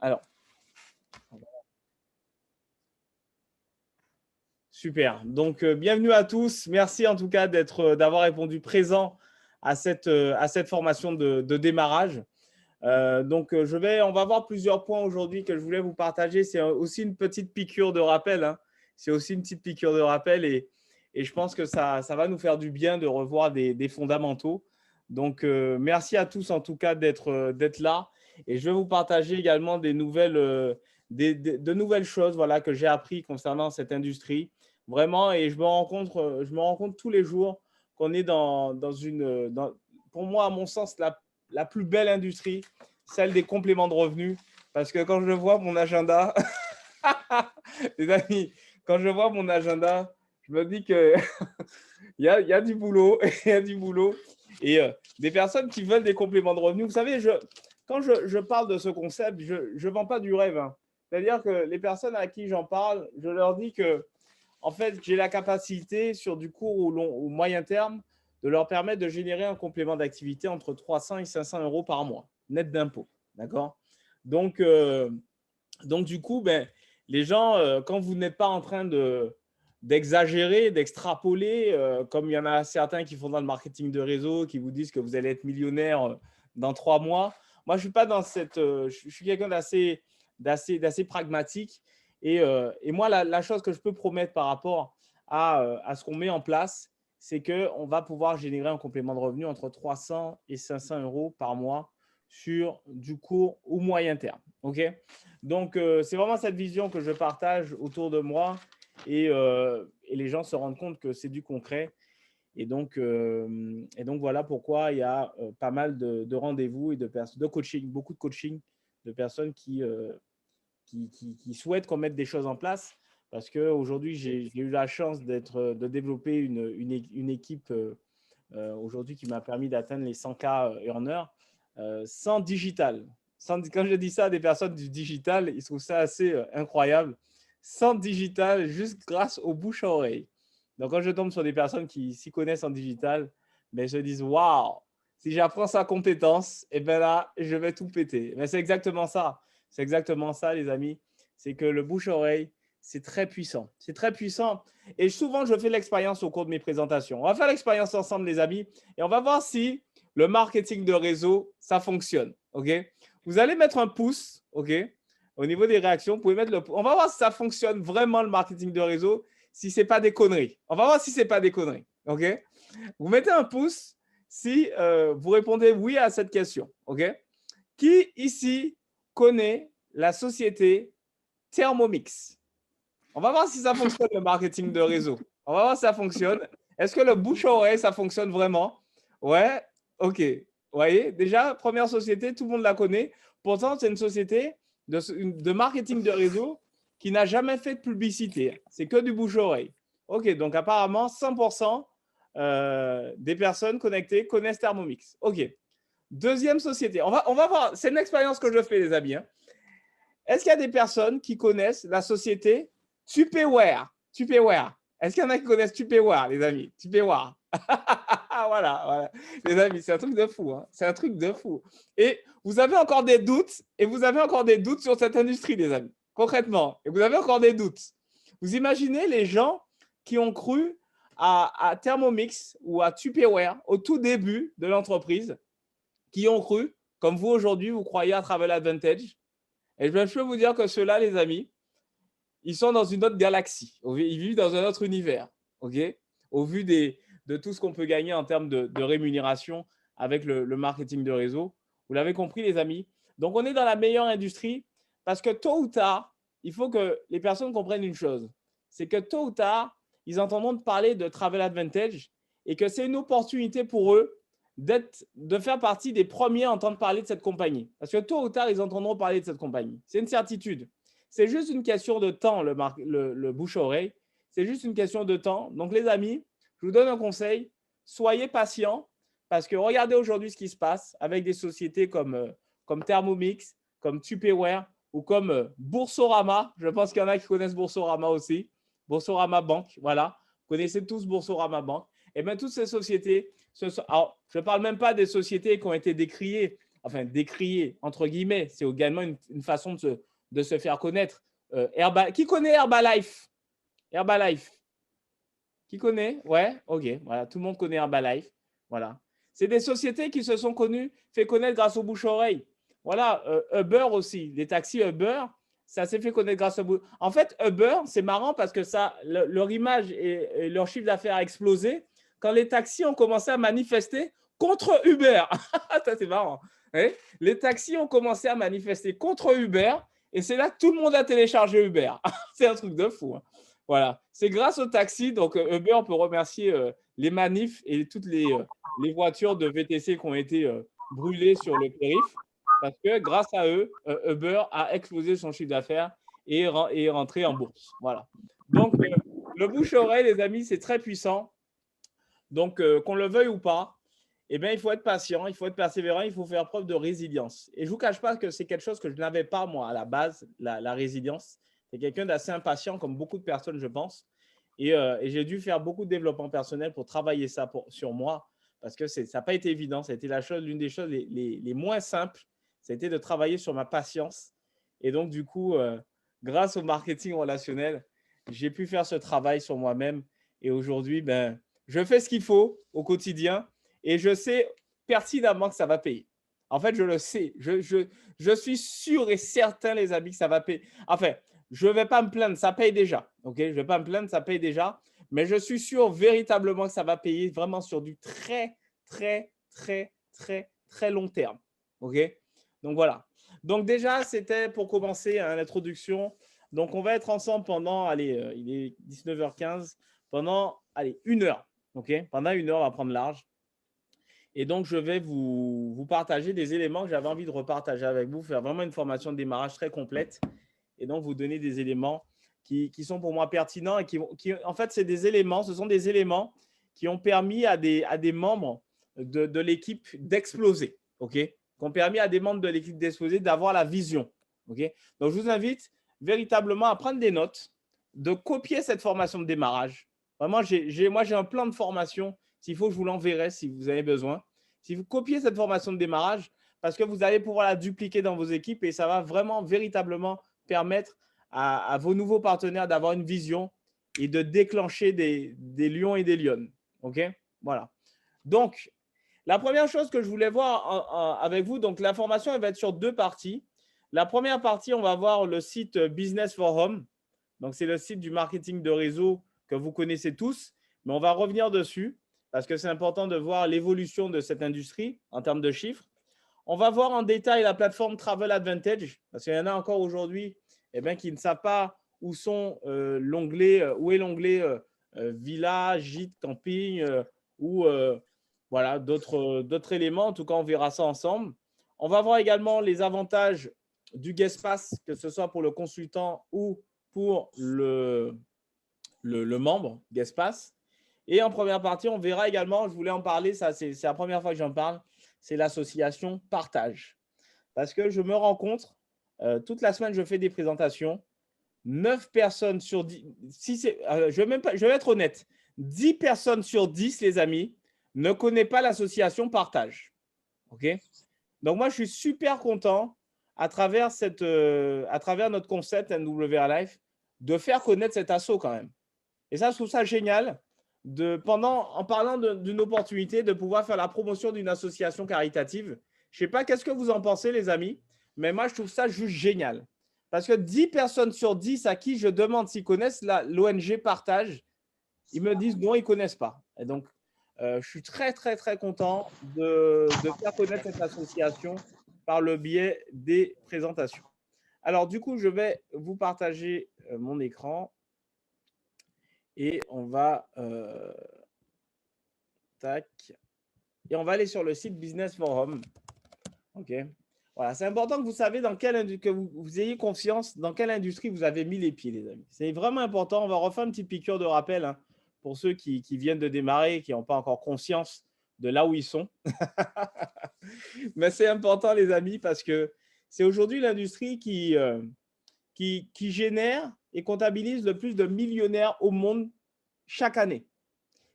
Alors, super. Donc, bienvenue à tous. Merci en tout cas d'avoir répondu présent à cette formation de démarrage. Donc, on va voir plusieurs points aujourd'hui que je voulais vous partager. C'est aussi une petite piqûre de rappel, hein. C'est aussi une petite piqûre de rappel et je pense que ça va nous faire du bien de revoir des fondamentaux. Donc, merci à tous en tout cas d'être là. Et je vais vous partager également des nouvelles, de nouvelles choses voilà, que j'ai appris concernant cette industrie. Vraiment, et je me rends compte tous les jours qu'on est pour moi, à mon sens, la plus belle industrie, celle des compléments de revenus. Parce que quand je vois mon agenda, les amis, quand je vois mon agenda, je me dis que il y a du boulot, il y a du boulot. Et des personnes qui veulent des compléments de revenus, vous savez, quand je parle de ce concept, je ne vends pas du rêve, hein. C'est-à-dire que les personnes à qui j'en parle, je leur dis que, en fait, j'ai la capacité sur du court ou moyen terme de leur permettre de générer un complément d'activité entre 300 et 500 euros par mois, net d'impôt. D'accord? Donc, du coup, ben, les gens, quand vous n'êtes pas en train d'exagérer, d'extrapoler, comme il y en a certains qui font dans le marketing de réseau, qui vous disent que vous allez être millionnaire dans 3 mois. Moi, je suis pas dans cette. Je suis quelqu'un d'assez pragmatique. Et moi, la chose que je peux promettre par rapport à ce qu'on met en place, c'est qu'on va pouvoir générer un complément de revenu entre 300 et 500 euros par mois sur du court ou moyen terme. OK? Donc, c'est vraiment cette vision que je partage autour de moi et les gens se rendent compte que c'est du concret. Et donc, voilà pourquoi il y a pas mal de rendez-vous et de coaching, beaucoup de coaching de personnes qui souhaitent qu'on mette des choses en place. Parce qu'aujourd'hui, j'ai eu la chance de développer une équipe aujourd'hui qui m'a permis d'atteindre les 100K earners sans digital. Quand je dis ça à des personnes du digital, ils trouvent ça assez incroyable. Sans digital, juste grâce aux bouche à oreille. Donc, quand je tombe sur des personnes qui s'y connaissent en digital, mais se disent waouh, si j'apprends sa compétence, et bien là, je vais tout péter. Mais c'est exactement ça. C'est exactement ça, les amis. C'est que le bouche à oreille, c'est très puissant. C'est très puissant. Et souvent, je fais l'expérience au cours de mes présentations. On va faire l'expérience ensemble, les amis, et on va voir si le marketing de réseau, ça fonctionne. OK? Vous allez mettre un pouce, OK? Au niveau des réactions, vous pouvez mettre on va voir si ça fonctionne vraiment le marketing de réseau, si ce n'est pas des conneries. On va voir si ce n'est pas des conneries. OK? Vous mettez un pouce si vous répondez oui à cette question. OK? Qui ici connaît la société Thermomix? On va voir si ça fonctionne le marketing de réseau. On va voir si ça fonctionne. Est-ce que le bouche à oreille, ça fonctionne vraiment? Ouais, ok. Vous voyez, déjà, première société, tout le monde la connaît. Pourtant, c'est une société de marketing de réseau qui n'a jamais fait de publicité. C'est que du bouche à oreille. Ok, donc apparemment, 100% des personnes connectées connaissent Thermomix. Ok. Deuxième société. On va voir. C'est une expérience que je fais, les amis, hein. Est-ce qu'il y a des personnes qui connaissent la société Tupperware? Tupperware. Est-ce qu'il y en a qui connaissent Tupperware, les amis? Tupperware. Voilà. Les amis, c'est un truc de fou, hein. C'est un truc de fou. Et vous avez encore des doutes, sur cette industrie, les amis. Concrètement. Et vous avez encore des doutes. Vous imaginez les gens qui ont cru à Thermomix ou à Tupperware au tout début de l'entreprise, qui ont cru, comme vous aujourd'hui, vous croyez à Travel Advantage. Et je peux vous dire que ceux-là, les amis, ils sont dans une autre galaxie. Ils vivent dans un autre univers. OK? Au vu de tout ce qu'on peut gagner en termes de rémunération avec le marketing de réseau. Vous l'avez compris, les amis. Donc, on est dans la meilleure industrie parce que tôt ou tard, il faut que les personnes comprennent une chose. C'est que tôt ou tard, ils entendront parler de Travel Advantage et que c'est une opportunité pour eux de faire partie des premiers à entendre parler de cette compagnie. Parce que tôt ou tard, ils entendront parler de cette compagnie. C'est une certitude. C'est juste une question de temps, le bouche-oreille. C'est juste une question de temps. Donc, les amis, je vous donne un conseil. Soyez patients parce que regardez aujourd'hui ce qui se passe avec des sociétés comme Thermomix, comme Tupperware ou comme Boursorama. Je pense qu'il y en a qui connaissent Boursorama aussi. Boursorama Banque, voilà. Vous connaissez tous Boursorama Banque. Et bien, toutes ces sociétés, alors, je ne parle même pas des sociétés qui ont été décriées enfin décrier, entre guillemets, c'est également une façon de se faire connaître. Qui connaît Herbalife? Herbalife. Qui connaît? Ouais, ok. Voilà, tout le monde connaît Herbalife. Voilà. C'est des sociétés qui se sont fait connaître grâce au bouche-oreille. Voilà, Uber aussi. Les taxis Uber, ça s'est fait connaître grâce au bouche. En fait, Uber, c'est marrant parce que leur image et leur chiffre d'affaires a explosé quand les taxis ont commencé à manifester contre Uber. Ça, c'est marrant. Ouais. Les taxis ont commencé à manifester contre Uber et c'est là que tout le monde a téléchargé Uber. C'est un truc de fou. Hein. Voilà, c'est grâce au taxi. Donc, Uber, on peut remercier les manifs et toutes les voitures de VTC qui ont été brûlées sur le périph'. Parce que grâce à eux, Uber a explosé son chiffre d'affaires et est rentré en bourse. Voilà. Donc, le bouche-oreille, les amis, c'est très puissant. Donc, qu'on le veuille ou pas, eh bien, il faut être patient, il faut être persévérant, il faut faire preuve de résilience. Et je ne vous cache pas que c'est quelque chose que je n'avais pas, moi, à la base, la résilience. C'est quelqu'un d'assez impatient, comme beaucoup de personnes, je pense. Et j'ai dû faire beaucoup de développement personnel pour travailler ça sur moi, parce que ça n'a pas été évident. Ça a été l'une des choses les moins simples. Ça a été de travailler sur ma patience. Et donc, du coup, grâce au marketing relationnel, j'ai pu faire ce travail sur moi-même. Et aujourd'hui, ben, je fais ce qu'il faut au quotidien et je sais pertinemment que ça va payer. En fait, je le sais. Je suis sûr et certain, les amis, que ça va payer. Enfin, je ne vais pas me plaindre, ça paye déjà. Ok, je ne vais pas me plaindre, ça paye déjà. Mais je suis sûr véritablement que ça va payer vraiment sur du très, très, très, très, très long terme. Ok, donc voilà. Donc déjà, c'était pour commencer l'introduction. Donc on va être ensemble pendant, allez, il est 19h15, pendant, allez, 1 heure. Ok, pendant 1 heure, on va prendre large. Et donc, je vais vous partager des éléments que j'avais envie de repartager avec vous, faire vraiment une formation de démarrage très complète et donc vous donner des éléments qui sont pour moi pertinents et qui en fait, ce sont des éléments qui ont permis à des membres de l'équipe d'exploser, ok? Qui ont permis à des membres de l'équipe d'exploser d'avoir la vision, ok? Donc, je vous invite véritablement à prendre des notes, de copier cette formation de démarrage. Vraiment, moi, j'ai un plan de formation. S'il faut, je vous l'enverrai si vous avez besoin. Si vous copiez cette formation de démarrage, parce que vous allez pouvoir la dupliquer dans vos équipes et ça va vraiment, véritablement permettre à vos nouveaux partenaires d'avoir une vision et de déclencher des lions et des lionnes. OK? Voilà. Donc, la première chose que je voulais voir avec vous, donc la formation, elle va être sur 2 parties. La première partie, on va voir le site Business for Home. Donc, c'est le site du marketing de réseau que vous connaissez tous, mais on va revenir dessus parce que c'est important de voir l'évolution de cette industrie en termes de chiffres. On va voir en détail la plateforme Travel Advantage parce qu'il y en a encore aujourd'hui qui ne savent pas où est l'onglet villa, gîte, camping ou voilà, d'autres éléments. En tout cas, on verra ça ensemble. On va voir également les avantages du guest pass, que ce soit pour le consultant ou pour le membre guest pass. Et en première partie, on verra également, je voulais en parler, ça c'est la première fois que j'en parle, c'est l'association partage. Parce que je me rends compte, toute la semaine, je fais des présentations, 9 personnes sur 10, je vais être honnête, 10 personnes sur 10, les amis, ne connaissent pas l'association partage. OK? Donc, moi, je suis super content à travers notre concept NWR Life de faire connaître cet asso quand même. Et ça, je trouve ça génial en parlant d'une opportunité de pouvoir faire la promotion d'une association caritative. Je ne sais pas qu'est-ce que vous en pensez, les amis, mais moi, je trouve ça juste génial. Parce que 10 personnes sur 10 à qui je demande s'ils connaissent l'ONG Partage, ils me disent non, ils ne connaissent pas. Et donc, je suis très, très, très content de faire connaître cette association par le biais des présentations. Alors, du coup, je vais vous partager mon écran et on va tac, et on va aller sur le site Business Forum. OK. Voilà, c'est important que vous savez que vous ayez confiance dans quelle industrie vous avez mis les pieds, les amis. C'est vraiment important. On va refaire une petite piqûre de rappel hein, pour ceux qui viennent de démarrer et qui n'ont pas encore conscience de là où ils sont. Mais c'est important, les amis, parce que c'est aujourd'hui l'industrie qui génère et comptabilise le plus de millionnaires au monde chaque année.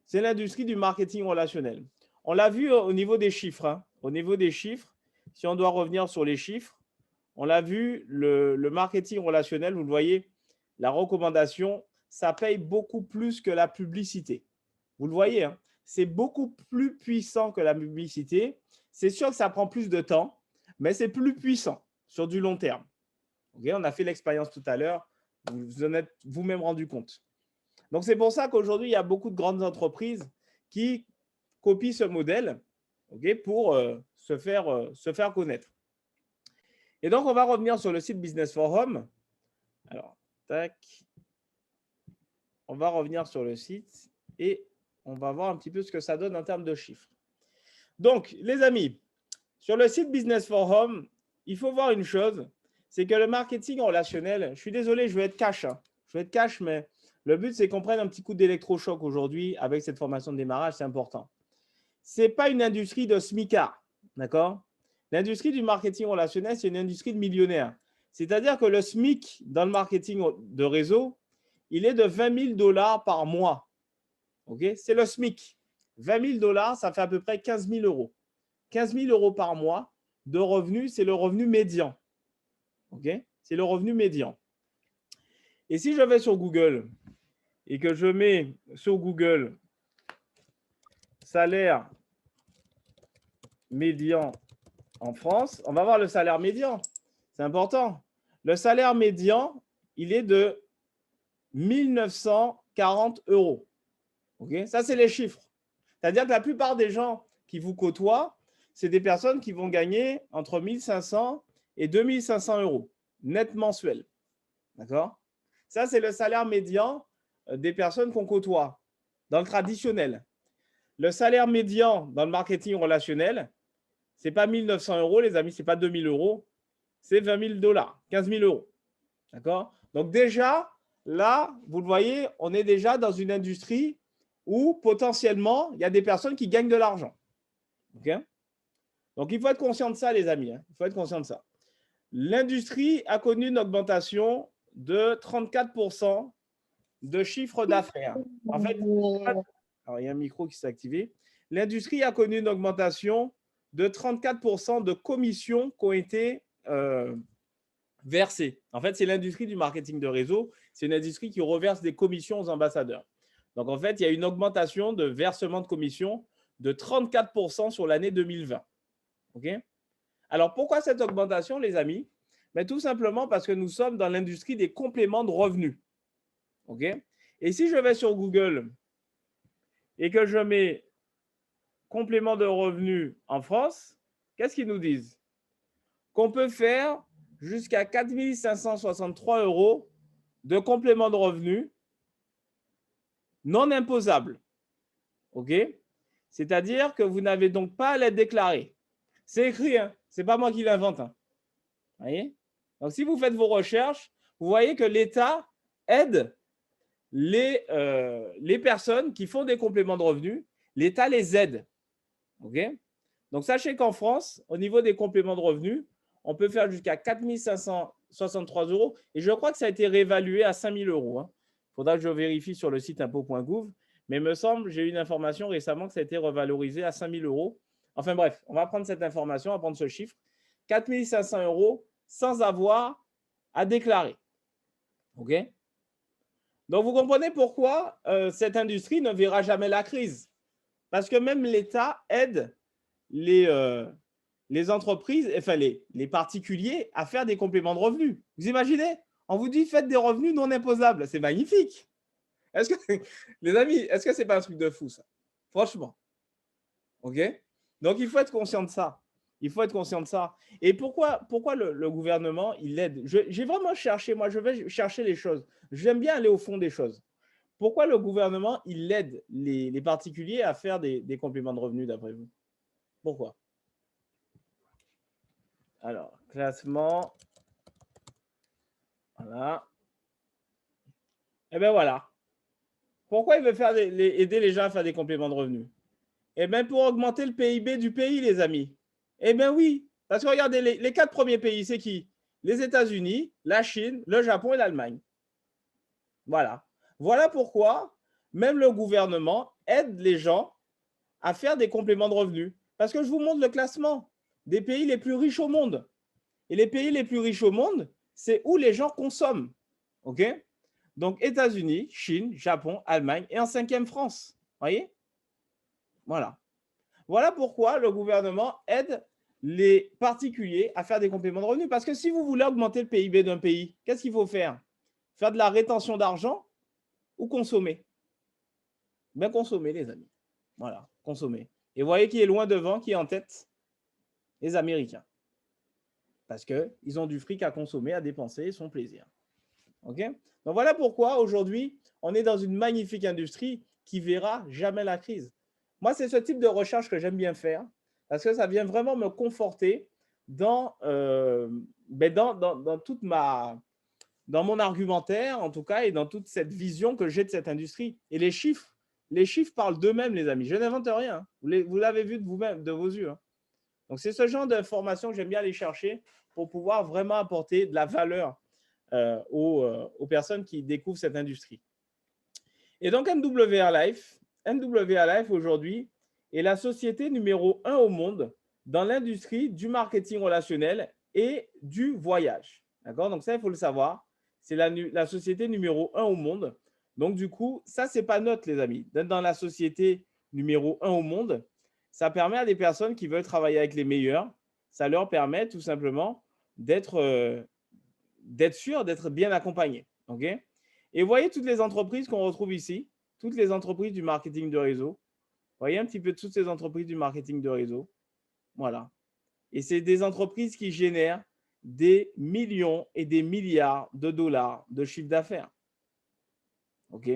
C'est l'industrie du marketing relationnel. On l'a vu au niveau des chiffres. Hein. Au niveau des chiffres, si on doit revenir sur les chiffres, on l'a vu, le marketing relationnel, vous le voyez, la recommandation, ça paye beaucoup plus que la publicité. Vous le voyez, hein, c'est beaucoup plus puissant que la publicité. C'est sûr que ça prend plus de temps, mais c'est plus puissant sur du long terme. Okay, on a fait l'expérience tout à l'heure, vous en êtes vous-même rendu compte. Donc, c'est pour ça qu'aujourd'hui, il y a beaucoup de grandes entreprises qui copient ce modèle, okay, pour se faire connaître. Et donc, on va revenir sur le site Business Forum. Alors, tac. On va revenir sur le site et on va voir un petit peu ce que ça donne en termes de chiffres. Donc, les amis, sur le site Business Forum, il faut voir une chose, c'est que le marketing relationnel, je suis désolé, je vais être cash. Hein. Je vais être cash, mais le but, c'est qu'on prenne un petit coup d'électrochoc aujourd'hui avec cette formation de démarrage, c'est important. Ce n'est pas une industrie de smicard, d'accord? L'industrie du marketing relationnel, c'est une industrie de millionnaires. C'est-à-dire que le SMIC dans le marketing de réseau, il est de 20 000 $ par mois. Okay, c'est le SMIC. 20 000 $, ça fait à peu près 15 000 €. 15 000 € par mois de revenus, c'est le revenu médian. Okay, c'est le revenu médian. Et si je vais sur Google et que je mets sur Google salaire médian en France, on va voir le salaire médian. C'est important. Le salaire médian, il est de 1 940 €. Okay, ça, c'est les chiffres. C'est-à-dire que la plupart des gens qui vous côtoient, c'est des personnes qui vont gagner entre 1 500 et 2 500 € net mensuel. D'accord? Ça, c'est le salaire médian des personnes qu'on côtoie dans le traditionnel. Le salaire médian dans le marketing relationnel, ce n'est pas 1 900 €, les amis, ce n'est pas 2 000 €, c'est 20 000 $, 15 000 €. D'accord? Donc déjà, là, vous le voyez, on est déjà dans une industrie où potentiellement, il y a des personnes qui gagnent de l'argent. Okay? Donc, il faut être conscient de ça, les amis. Hein. Il faut être conscient de ça. L'industrie a connu une augmentation de 34% de chiffre d'affaires. En fait, alors, il y a un micro qui s'est activé. L'industrie a connu une augmentation de 34% de commissions qui ont été versées. En fait, c'est l'industrie du marketing de réseau. C'est une industrie qui reverse des commissions aux ambassadeurs. Donc, en fait, il y a une augmentation de versement de commissions de 34% sur l'année 2020. Okay? Alors, pourquoi cette augmentation, les amis? Mais tout simplement parce que nous sommes dans l'industrie des compléments de revenus. Okay? Et si je vais sur Google et que je mets complément de revenus en France, qu'est-ce qu'ils nous disent? Qu'on peut faire jusqu'à 4 563 € de complément de revenus non imposables. OK? C'est-à-dire que vous n'avez donc pas à les déclarer. C'est écrit, hein? Ce n'est pas moi qui l'invente. Hein? Vous voyez? Donc, si vous faites vos recherches, vous voyez que l'État aide les personnes qui font des compléments de revenus. L'État les aide. Okay? Donc, sachez qu'en France, au niveau des compléments de revenus, on peut faire jusqu'à 4 563 € et je crois que ça a été réévalué à 5 000 €. Hein. Il faudra que je vérifie sur le site impôt.gouv. Mais il me semble, j'ai eu une information récemment que ça a été revalorisé à 5 000 €. Enfin bref, on va prendre cette information, on va prendre ce chiffre. 4 500 € sans avoir à déclarer. OK? Donc, vous comprenez pourquoi cette industrie ne verra jamais la crise. Parce que même l'État aide les entreprises, enfin les particuliers à faire des compléments de revenus. Vous imaginez? On vous dit faites des revenus non imposables. C'est magnifique. Est-ce que, les amis, est-ce que ce n'est pas un truc de fou, ça? Franchement. OK? Donc, il faut être conscient de ça. Il faut être conscient de ça. Et pourquoi le gouvernement, il aide? J'ai vraiment cherché, moi, je vais chercher les choses. J'aime bien aller au fond des choses. Pourquoi le gouvernement, il aide les particuliers à faire des compléments de revenus, d'après vous? Pourquoi? Alors, classement. Voilà. Eh bien, voilà. Pourquoi il veut aider les gens à faire des compléments de revenus? Eh bien, pour augmenter le PIB du pays, les amis. Eh bien, oui. Parce que regardez, les 4 premiers pays, c'est qui? Les États-Unis, la Chine, le Japon et l'Allemagne. Voilà. Voilà pourquoi même le gouvernement aide les gens à faire des compléments de revenus. Parce que je vous montre le classement. des pays les plus riches au monde. Et les pays les plus riches au monde, c'est où les gens consomment. OK? Donc, États-Unis, Chine, Japon, Allemagne et en cinquième, France. Voyez? Voilà. Voilà pourquoi le gouvernement aide les particuliers à faire des compléments de revenus. Parce que si vous voulez augmenter le PIB d'un pays, qu'est-ce qu'il faut faire? Faire de la rétention d'argent ou consommer? Bien consommer, les amis. Voilà, consommer. Et vous voyez qui est loin devant, qui est en tête? Les Américains. Parce qu'ils ont du fric à consommer, à dépenser, son plaisir. OK? Donc voilà pourquoi aujourd'hui, on est dans une magnifique industrie qui verra jamais la crise. Moi, c'est ce type de recherche que j'aime bien faire parce que ça vient vraiment me conforter dans, dans mon argumentaire, en tout cas, et dans toute cette vision que j'ai de cette industrie. Et les chiffres parlent d'eux-mêmes, les amis. Je n'invente rien. Vous l'avez vu de vous-même, de vos yeux. Donc, c'est ce genre d'informations que j'aime bien aller chercher pour pouvoir vraiment apporter de la valeur aux personnes qui découvrent cette industrie. Et donc, MWR Life aujourd'hui est la société numéro 1 au monde dans l'industrie du marketing relationnel et du voyage. D'accord? Donc, ça, il faut le savoir. C'est la société numéro 1 au monde. Donc, du coup, ça, ce n'est pas neutre, les amis. D'être dans la société numéro 1 au monde, ça permet à des personnes qui veulent travailler avec les meilleurs. Ça leur permet tout simplement d'être sûr, d'être bien accompagnés. Okay? Et vous voyez toutes les entreprises qu'on retrouve ici, toutes les entreprises du marketing de réseau. Vous voyez un petit peu toutes ces entreprises du marketing de réseau. Voilà. Et c'est des entreprises qui génèrent des millions et des milliards de dollars de chiffre d'affaires. OK?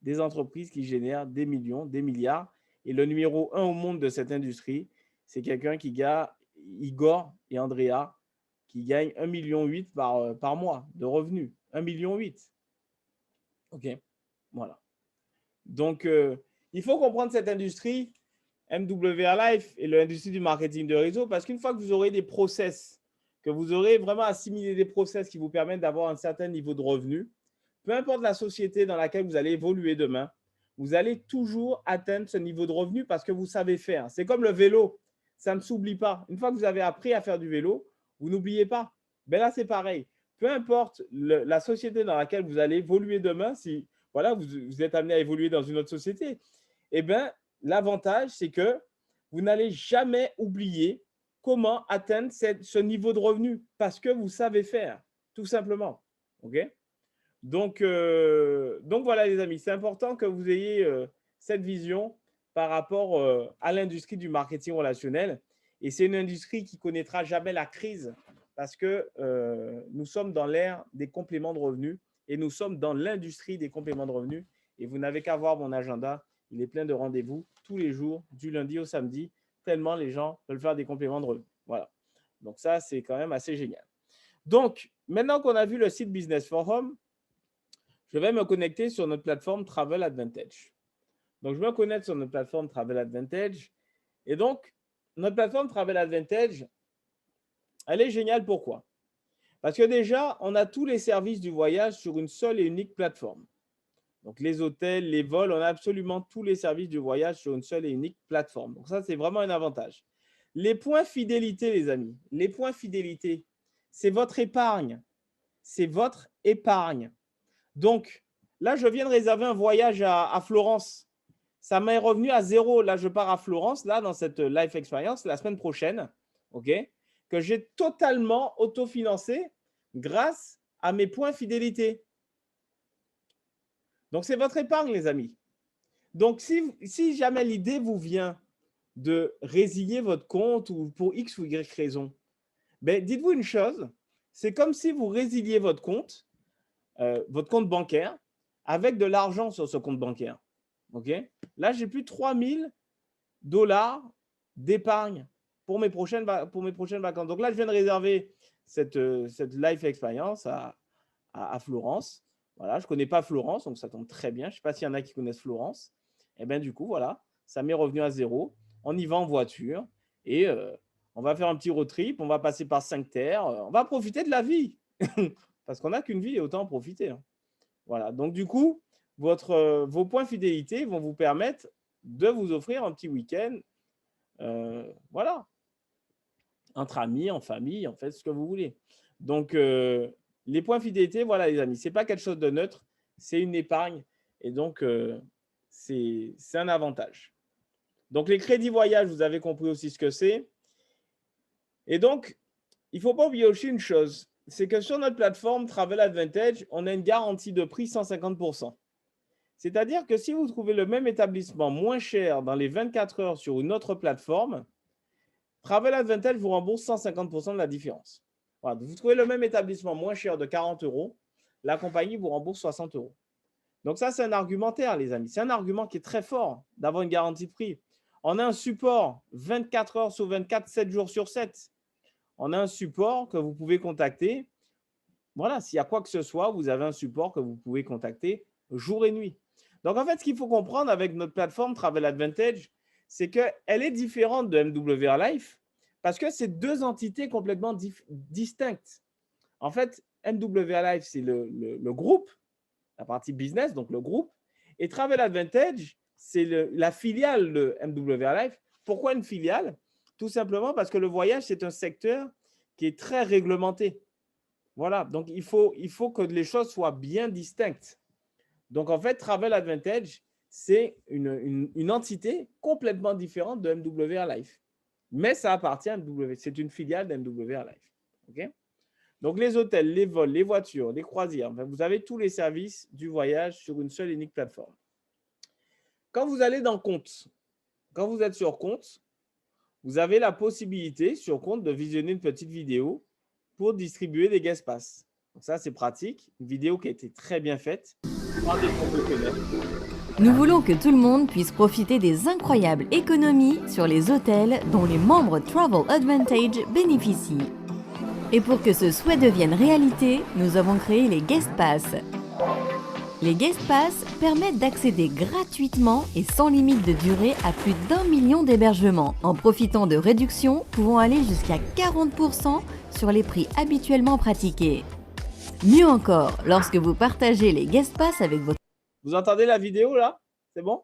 Des entreprises qui génèrent des millions, des milliards. Et le numéro 1 au monde de cette industrie, c'est quelqu'un qui gagne, Igor et Andrea, qui gagnent 1,8 million par mois de revenus. 1,8 million. OK? Voilà. Donc, il faut comprendre cette industrie, MWR Life et l'industrie du marketing de réseau, parce qu'une fois que vous aurez des process, que vous aurez vraiment assimilé des process qui vous permettent d'avoir un certain niveau de revenu, peu importe la société dans laquelle vous allez évoluer demain, vous allez toujours atteindre ce niveau de revenu parce que vous savez faire. C'est comme le vélo, ça ne s'oublie pas. Une fois que vous avez appris à faire du vélo, vous n'oubliez pas. Ben là, c'est pareil. Peu importe la société dans laquelle vous allez évoluer demain, si voilà, vous êtes amené à évoluer dans une autre société, eh bien, l'avantage, c'est que vous n'allez jamais oublier comment atteindre ce niveau de revenu parce que vous savez faire, tout simplement. OK? Donc voilà, les amis, c'est important que vous ayez cette vision par rapport à l'industrie du marketing relationnel. Et c'est une industrie qui connaîtra jamais la crise parce que nous sommes dans l'ère des compléments de revenus et nous sommes dans l'industrie des compléments de revenus. Et vous n'avez qu'à voir mon agenda. Il est plein de rendez-vous tous les jours, du lundi au samedi, tellement les gens veulent faire des compléments de revenus. Voilà. Donc ça, c'est quand même assez génial. Donc, maintenant qu'on a vu le site Business Forum, je vais me connecter sur notre plateforme Travel Advantage. Donc, je me connecte sur notre plateforme Travel Advantage. Et donc, notre plateforme Travel Advantage, elle est géniale. Pourquoi? Parce que déjà, on a tous les services du voyage sur une seule et unique plateforme. Donc, les hôtels, les vols, on a absolument tous les services du voyage sur une seule et unique plateforme. Donc, ça, c'est vraiment un avantage. Les points fidélité, les amis, les points fidélité, c'est votre épargne. C'est votre épargne. Donc, là, je viens de réserver un voyage à Florence. Ça m'est revenu à 0. Là, je pars à Florence, là, dans cette Life Experience, la semaine prochaine, OK, que j'ai totalement autofinancé grâce à mes points fidélité. Donc, c'est votre épargne, les amis. Donc, si jamais l'idée vous vient de résilier votre compte ou pour X ou Y raison, ben, dites-vous une chose, c'est comme si vous résiliez votre compte bancaire avec de l'argent sur ce compte bancaire. Okay? Là, j'ai plus de 3 000 $ d'épargne pour mes prochaines vacances. Donc là, je viens de réserver cette Life Experience à Florence. Voilà, je ne connais pas Florence, donc ça tombe très bien. Je ne sais pas s'il y en a qui connaissent Florence. Et bien, du coup, voilà, ça m'est revenu à 0. On y va en voiture et on va faire un petit road trip. On va passer par 5 terres. On va profiter de la vie parce qu'on n'a qu'une vie et autant en profiter. Hein. Voilà, donc du coup, vos points fidélité vont vous permettre de vous offrir un petit week-end. Voilà. entre amis, en famille, en fait, ce que vous voulez. Donc, les points fidélité, voilà, les amis, ce n'est pas quelque chose de neutre, c'est une épargne. Et donc, c'est un avantage. Donc, les crédits voyage, vous avez compris aussi ce que c'est. Et donc, il ne faut pas oublier aussi une chose, c'est que sur notre plateforme Travel Advantage, on a une garantie de prix 150%. C'est-à-dire que si vous trouvez le même établissement moins cher dans les 24 heures sur une autre plateforme, Travel Advantage vous rembourse 150% de la différence. Voilà, vous trouvez le même établissement moins cher de 40 euros, la compagnie vous rembourse 60 euros. Donc ça, c'est un argumentaire, les amis. C'est un argument qui est très fort d'avoir une garantie de prix. On a un support 24 heures sur 24, 7 jours sur 7. On a un support que vous pouvez contacter. Voilà, s'il y a quoi que ce soit, vous avez un support que vous pouvez contacter jour et nuit. Donc, en fait, ce qu'il faut comprendre avec notre plateforme Travel Advantage, c'est qu'elle est différente de MWR Life parce que c'est deux entités complètement distinctes. En fait, MWR Life, c'est le groupe, la partie business, donc le groupe, et Travel Advantage, c'est la filiale de MWR Life. Pourquoi une filiale? Tout simplement parce que le voyage, c'est un secteur qui est très réglementé. Voilà, donc il faut que les choses soient bien distinctes. Donc, en fait, Travel Advantage, c'est une entité complètement différente de MWR Life. Mais ça appartient à MWR. C'est une filiale de MWR Life. Okay? Donc, les hôtels, les vols, les voitures, les croisières, enfin, vous avez tous les services du voyage sur une seule et unique plateforme. Quand vous allez dans Compte, quand vous êtes sur Compte, vous avez la possibilité sur Compte de visionner une petite vidéo pour distribuer des guest pass. Donc ça, c'est pratique. Une vidéo qui a été très bien faite par des professionnels. Nous voulons que tout le monde puisse profiter des incroyables économies sur les hôtels dont les membres Travel Advantage bénéficient. Et pour que ce souhait devienne réalité, nous avons créé les Guest Pass. Les Guest Pass permettent d'accéder gratuitement et sans limite de durée à plus d'1 million d'hébergements, en profitant de réductions pouvant aller jusqu'à 40% sur les prix habituellement pratiqués. Mieux encore, lorsque vous partagez les Guest Pass avec votre... Vous entendez la vidéo là? C'est bon?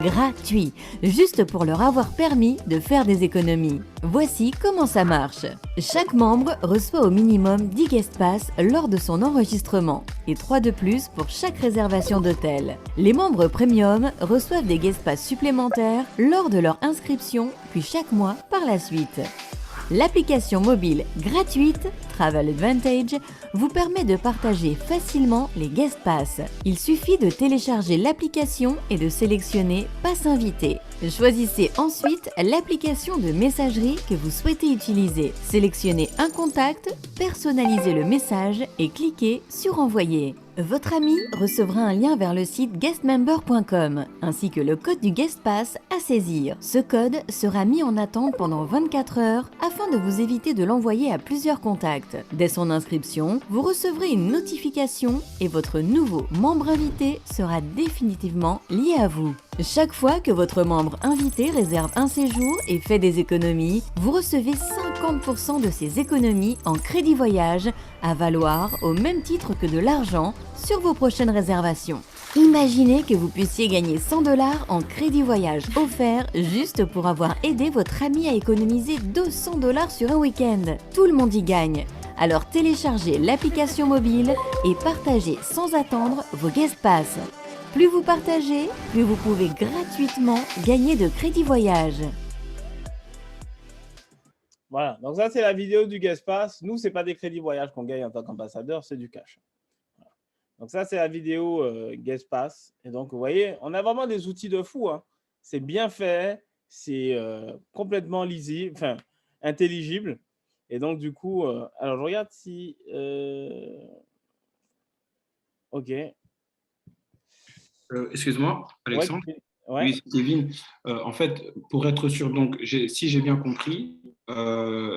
Gratuit, juste pour leur avoir permis de faire des économies. Voici comment ça marche. Chaque membre reçoit au minimum 10 guest pass lors de son enregistrement et 3 de plus pour chaque réservation d'hôtel. Les membres premium reçoivent des guest pass supplémentaires lors de leur inscription, puis chaque mois par la suite. L'application mobile gratuite Travel Advantage vous permet de partager facilement les guest pass. Il suffit de télécharger l'application et de sélectionner Pass invité. Choisissez ensuite l'application de messagerie que vous souhaitez utiliser. Sélectionnez un contact, personnalisez le message et cliquez sur Envoyer. Votre ami recevra un lien vers le site guestmember.com ainsi que le code du Guest Pass à saisir. Ce code sera mis en attente pendant 24 heures afin de vous éviter de l'envoyer à plusieurs contacts. Dès son inscription, vous recevrez une notification et votre nouveau membre invité sera définitivement lié à vous. Chaque fois que votre membre invité réserve un séjour et fait des économies, vous recevez 50% de ces économies en crédit voyage à valoir au même titre que de l'argent sur vos prochaines réservations. Imaginez que vous puissiez gagner 100 $ en crédit voyage offert juste pour avoir aidé votre ami à économiser 200 $ sur un week-end. Tout le monde y gagne. Alors téléchargez l'application mobile et partagez sans attendre vos guest pass. Plus vous partagez, plus vous pouvez gratuitement gagner de crédit voyage. Voilà, donc ça c'est la vidéo du guest pass. Nous, ce n'est pas des crédits voyage qu'on gagne en tant qu'ambassadeur, c'est du cash. Voilà. Donc ça c'est la vidéo guest pass. Et donc vous voyez, on a vraiment des outils de fou. Hein. C'est bien fait, c'est complètement lisible, enfin intelligible. Et donc du coup, alors je regarde si... Ok. Excuse-moi, Alexandre. Ouais. Oui, Kevin. En fait, pour être sûr, donc, si j'ai bien compris, un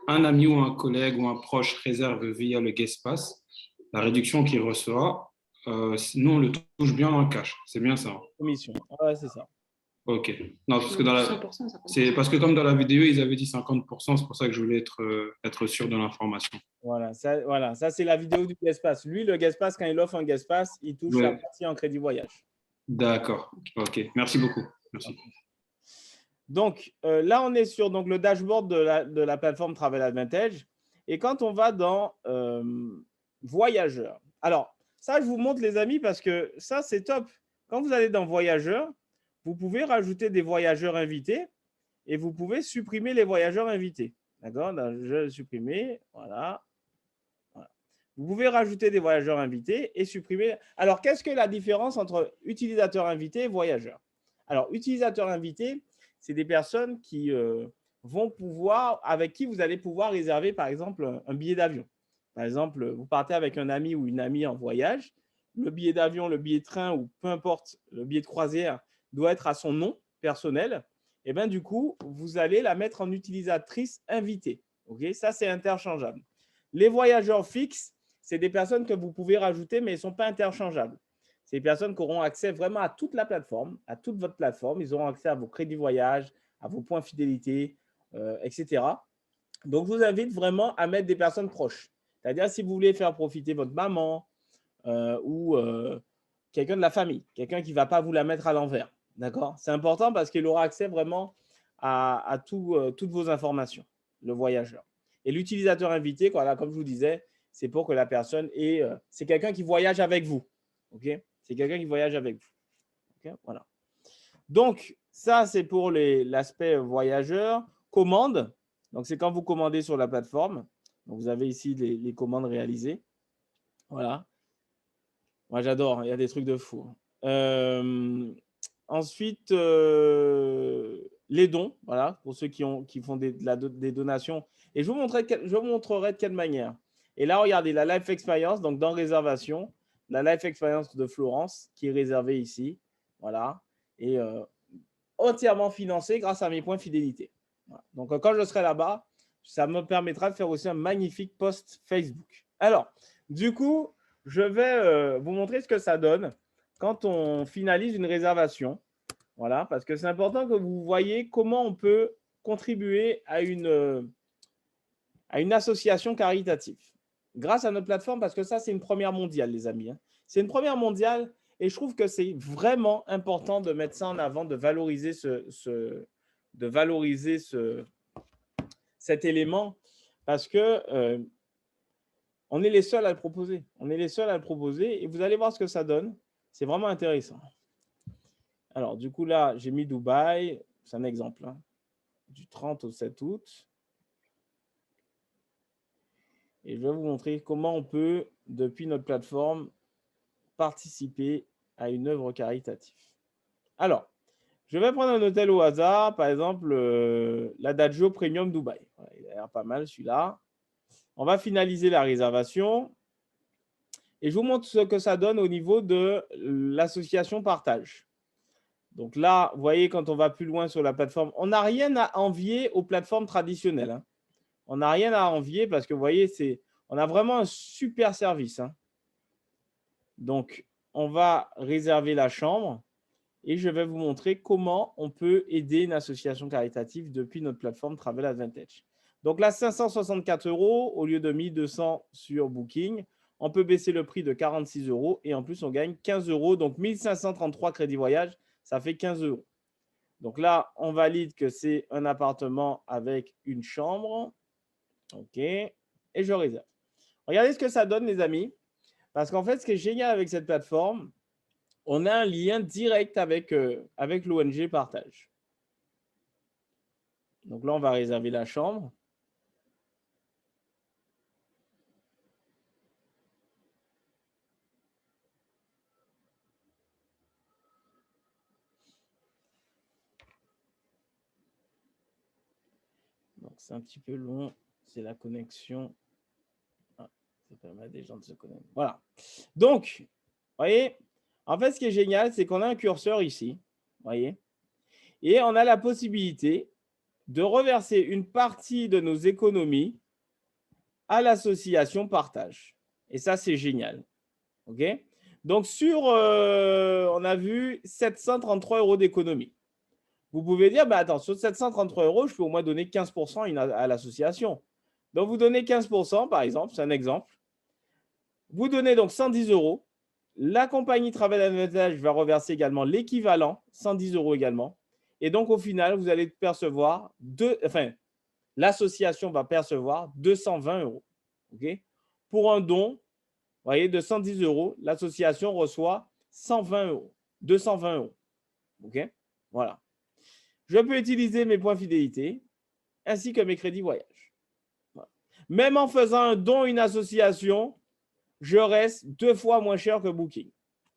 ami ou un collègue ou un proche réserve via le guest pass, la réduction qu'il reçoit, nous, on le touche bien en cash. C'est bien ça? Commission. Ouais, c'est ça. Ok. Non, parce que, parce que comme dans la vidéo, ils avaient dit 50%, c'est pour ça que je voulais être sûr de l'information. Voilà, ça c'est la vidéo du guest pass. Lui, le guest pass, quand il offre un guest pass, il touche la partie en crédit voyage. D'accord. Ok. Merci beaucoup. Merci. Donc, là, on est sur donc, le dashboard de la plateforme Travel Advantage. Et quand on va dans Voyageurs, alors, ça, je vous montre, les amis, parce que ça, c'est top. Quand vous allez dans Voyageurs, vous pouvez rajouter des voyageurs invités et vous pouvez supprimer les voyageurs invités. D'accord? Je vais supprimer. Voilà. Voilà. Vous pouvez rajouter des voyageurs invités et supprimer. Alors, qu'est-ce que la différence entre utilisateur invité et voyageur? Alors, utilisateur invité, c'est des personnes qui vont pouvoir, avec qui vous allez pouvoir réserver, par exemple, un billet d'avion. Par exemple, vous partez avec un ami ou une amie en voyage, le billet d'avion, le billet de train ou peu importe, le billet de croisière doit être à son nom personnel. Et bien, du coup, vous allez la mettre en utilisatrice invitée. Okay, ça, c'est interchangeable. Les voyageurs fixes, c'est des personnes que vous pouvez rajouter, mais elles ne sont pas interchangeables. C'est des personnes qui auront accès vraiment à toute la plateforme, à toute votre plateforme. Ils auront accès à vos crédits voyage, à vos points fidélité, etc. Donc, je vous invite vraiment à mettre des personnes proches. C'est-à-dire, si vous voulez faire profiter votre maman ou quelqu'un de la famille, quelqu'un qui ne va pas vous la mettre à l'envers. D'accord? C'est important parce qu'il aura accès vraiment à toutes vos informations, le voyageur. Et l'utilisateur invité, voilà, comme je vous disais, c'est pour que la personne ait… c'est quelqu'un qui voyage avec vous. Okay? C'est quelqu'un qui voyage avec vous. Okay? Voilà. Donc, ça, c'est pour l'aspect voyageur. Commande. Donc, c'est quand vous commandez sur la plateforme. Donc, vous avez ici les commandes réalisées. Voilà. Moi, j'adore. Il y a des trucs de fou. Ensuite, les dons. Voilà, pour ceux qui font des donations. Et je vous montrerai de quelle manière. Et là, regardez la Life Experience. Donc, dans réservation, la Life Experience de Florence qui est réservée ici. Voilà. Et entièrement financée grâce à mes points fidélité. Voilà. Donc, quand je serai là-bas, ça me permettra de faire aussi un magnifique post Facebook. Alors, du coup, je vais vous montrer ce que ça donne quand on finalise une réservation. Voilà, parce que c'est important que vous voyez comment on peut contribuer à une association caritative grâce à notre plateforme, parce que ça, c'est une première mondiale, les amis. C'est une première mondiale et je trouve que c'est vraiment important de mettre ça en avant, de valoriser cet élément parce que on est les seuls à le proposer. On est les seuls à le proposer et vous allez voir ce que ça donne. C'est vraiment intéressant. Alors, du coup, là, j'ai mis Dubaï. C'est un exemple. Hein, du 30 au 7 août. Et je vais vous montrer comment on peut, depuis notre plateforme, participer à une œuvre caritative. Alors, je vais prendre un hôtel au hasard. Par exemple, l'Adagio Premium Dubaï. Voilà, il a l'air pas mal, celui-là. On va finaliser la réservation. Et je vous montre ce que ça donne au niveau de l'association partage. Donc là, vous voyez, quand on va plus loin sur la plateforme, on n'a rien à envier aux plateformes traditionnelles. Hein. On n'a rien à envier parce que vous voyez, on a vraiment un super service. Hein. Donc, on va réserver la chambre et je vais vous montrer comment on peut aider une association caritative depuis notre plateforme Travel Advantage. Donc là, 564 € au lieu de 1200 sur Booking. On peut baisser le prix de 46 € et en plus, on gagne 15 €. Donc, 1533 crédits voyage, ça fait 15 €. Donc là, on valide que c'est un appartement avec une chambre. OK. Et je réserve. Regardez ce que ça donne, les amis. Parce qu'en fait, ce qui est génial avec cette plateforme, on a un lien direct avec l'ONG Partage. Donc là, on va réserver la chambre. Donc, c'est un petit peu long. C'est la connexion. Ah, ça permet à des gens de se connecter. Voilà. Donc, vous voyez, en fait, ce qui est génial, c'est qu'on a un curseur ici. Vous voyez, et on a la possibilité de reverser une partie de nos économies à l'association Partage. Et ça, c'est génial. OK? Donc, on a vu 733 € d'économie. Vous pouvez dire, bah, attends, sur 733 €, je peux au moins donner 15% à l'association. Donc, vous donnez 15%, par exemple, c'est un exemple. Vous donnez donc 110 €. La compagnie Travel Advantage va reverser également l'équivalent, 110 € également. Et donc, au final, vous allez percevoir, l'association va percevoir 220 €. Okay? Pour un don, vous voyez, de 110 €, l'association reçoit 120 €, 220 €. OK? Voilà. Je peux utiliser mes points fidélité ainsi que mes crédits voyage. Voilà. Même en faisant un don à une association, je reste 2 fois moins cher que Booking. Vous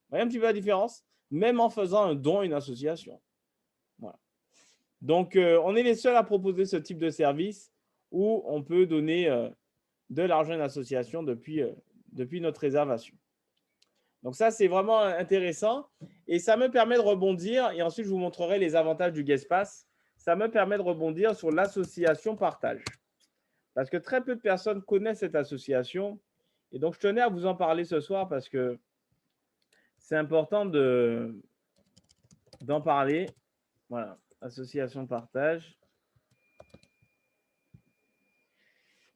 voyez un petit peu la différence? Même en faisant un don à une association. Voilà. Donc, on est les seuls à proposer ce type de service où on peut donner de l'argent à une association depuis notre réservation. Donc ça, c'est vraiment intéressant et ça me permet de rebondir et ensuite, je vous montrerai les avantages du Guestpass. Ça me permet de rebondir sur l'association partage parce que très peu de personnes connaissent cette association et donc je tenais à vous en parler ce soir parce que c'est important d'en parler. Voilà, association partage.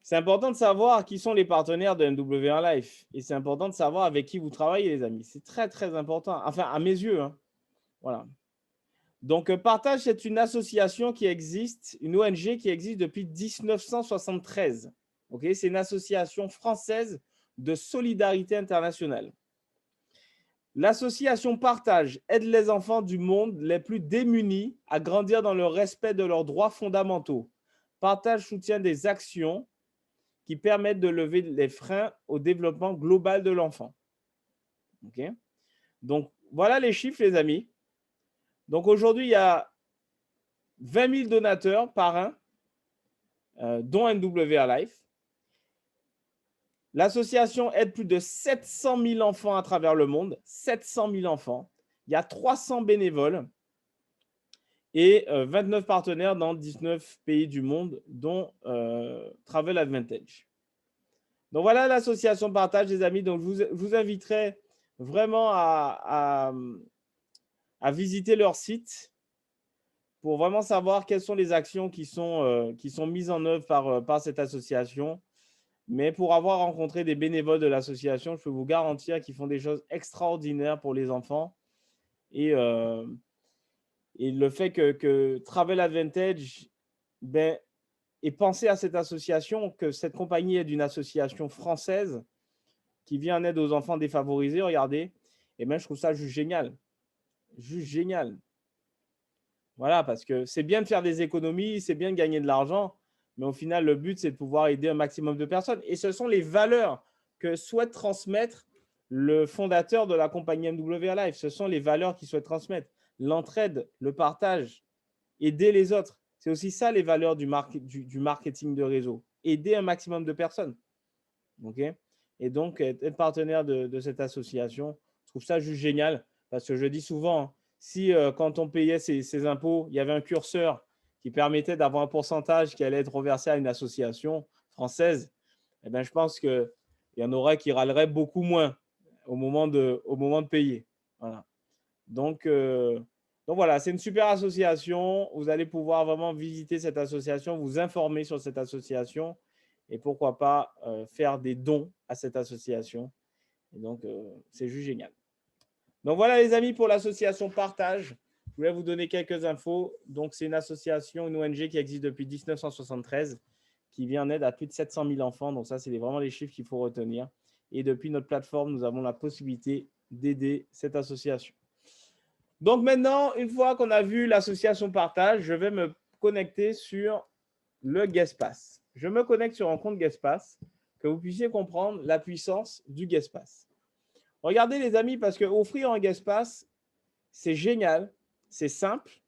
C'est important de savoir qui sont les partenaires de MW1 Life et c'est important de savoir avec qui vous travaillez, les amis. C'est très, très important. Enfin, à mes yeux. Hein. Voilà. Donc, Partage, c'est une association qui existe, une ONG qui existe depuis 1973. Okay? C'est une association française de solidarité internationale. L'association Partage aide les enfants du monde les plus démunis à grandir dans le respect de leurs droits fondamentaux. Partage soutient des actions qui permettent de lever les freins au développement global de l'enfant. Okay? Donc, voilà les chiffres, les amis. Donc, aujourd'hui, il y a 20 000 donateurs par an, dont MWA Life. L'association aide plus de 700 000 enfants à travers le monde. 700 000 enfants. Il y a 300 bénévoles et 29 partenaires dans 19 pays du monde, dont Travel Advantage. Donc, voilà l'association Partage, les amis. Donc, je vous inviterai vraiment à visiter leur site pour vraiment savoir quelles sont les actions qui sont mises en œuvre par cette association. Mais pour avoir rencontré des bénévoles de l'association, je peux vous garantir qu'ils font des choses extraordinaires pour les enfants. Et le fait que Travel Advantage ait pensé à cette association, que cette compagnie est d'une association française qui vient en aide aux enfants défavorisés, regardez, et je trouve ça juste génial. Juste génial. Voilà, parce que c'est bien de faire des économies, c'est bien de gagner de l'argent, mais au final, le but, c'est de pouvoir aider un maximum de personnes. Et ce sont les valeurs que souhaite transmettre le fondateur de la compagnie MWA Life. Ce sont les valeurs qu'il souhaite transmettre. L'entraide, le partage, aider les autres. C'est aussi ça les valeurs du marketing de réseau. Aider un maximum de personnes. Okay? Et donc, être partenaire de cette association, je trouve ça juste génial parce que je dis souvent, si quand on payait ses impôts, il y avait un curseur qui permettait d'avoir un pourcentage qui allait être reversé à une association française, eh bien, je pense qu'il y en aurait qui râleraient beaucoup moins au moment de payer. Voilà. Donc voilà, c'est une super association. Vous allez pouvoir vraiment visiter cette association, vous informer sur cette association et pourquoi pas faire des dons à cette association. Et donc, c'est juste génial. Donc, voilà les amis pour l'association Partage. Je voulais vous donner quelques infos. Donc, c'est une association, une ONG qui existe depuis 1973, qui vient en aide à plus de 700 000 enfants. Donc, ça, c'est vraiment les chiffres qu'il faut retenir. Et depuis notre plateforme, nous avons la possibilité d'aider cette association. Donc, maintenant, une fois qu'on a vu l'association Partage, je vais me connecter sur le Guestpass. Je me connecte sur un compte Guestpass, que vous puissiez comprendre la puissance du Guestpass. Regardez les amis, parce qu'offrir un Guestpass, c'est génial, c'est simple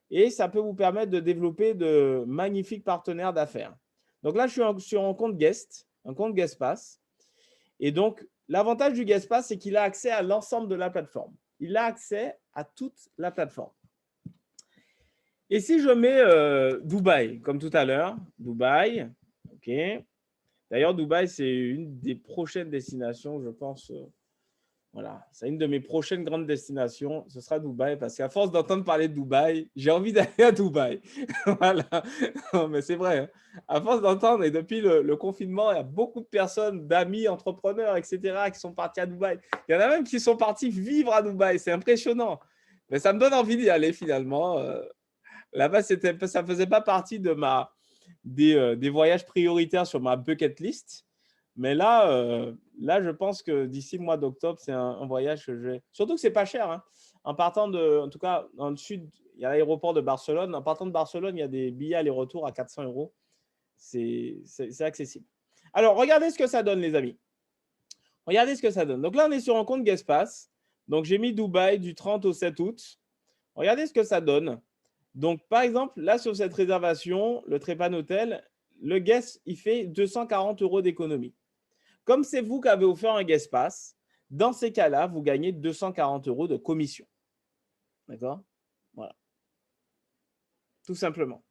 et ça peut vous permettre de développer de magnifiques partenaires d'affaires. Donc là, je suis sur un compte Guest, un compte Guestpass. Et donc, l'avantage du Guestpass, c'est qu'il a accès à l'ensemble de la plateforme. Il a accès à toute la plateforme. Et si je mets Dubaï, comme tout à l'heure, Dubaï, OK. D'ailleurs, Dubaï, c'est une des prochaines destinations, je pense. Voilà, c'est une de mes prochaines grandes destinations. Ce sera Dubaï, parce qu'à force d'entendre parler de Dubaï, j'ai envie d'aller à Dubaï. Voilà, non, mais c'est vrai. Hein. À force d'entendre, et depuis le confinement, il y a beaucoup de personnes, d'amis, entrepreneurs, etc., qui sont partis à Dubaï. Il y en a même qui sont partis vivre à Dubaï. C'est impressionnant. Mais ça me donne envie d'y aller finalement. Là-bas, ça ne faisait pas partie des voyages prioritaires sur ma bucket list. Mais là, je pense que d'ici le mois d'octobre, c'est un voyage que je vais… Surtout que ce n'est pas cher. Hein. En tout cas, dans le sud, il y a l'aéroport de Barcelone. En partant de Barcelone, il y a des billets aller-retour à 400 €. C'est accessible. Alors, regardez ce que ça donne, les amis. Regardez ce que ça donne. Donc là, on est sur un compte Guestpass. Donc, j'ai mis Dubaï du 30 au 7 août. Regardez ce que ça donne. Donc, par exemple, là, sur cette réservation, le Trépan Hotel, le guest, il fait 240 € d'économie. Comme c'est vous qui avez offert un Guestpass, dans ces cas-là, vous gagnez 240 € de commission. D'accord? Voilà. Tout simplement.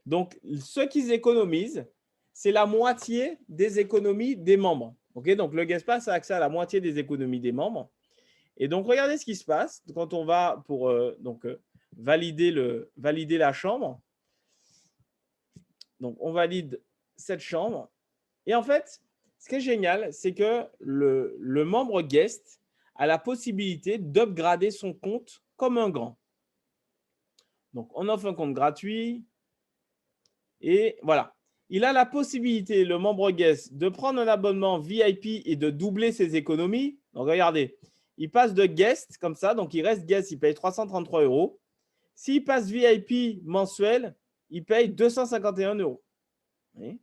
Donc, ce qu'ils économisent, c'est la moitié des économies des membres. Okay? Donc, le Guestpass a accès à la moitié des économies des membres. Et donc, regardez ce qui se passe quand on va pour valider la chambre. Donc, on valide cette chambre. Et en fait, ce qui est génial, c'est que le membre guest a la possibilité d'upgrader son compte comme un grand. Donc, on offre un compte gratuit. Et voilà. Il a la possibilité, le membre guest, de prendre un abonnement VIP et de doubler ses économies. Donc, regardez, il passe de guest comme ça. Donc, il reste guest, il paye 333 €. S'il passe VIP mensuel, il paye 251 €. Oui.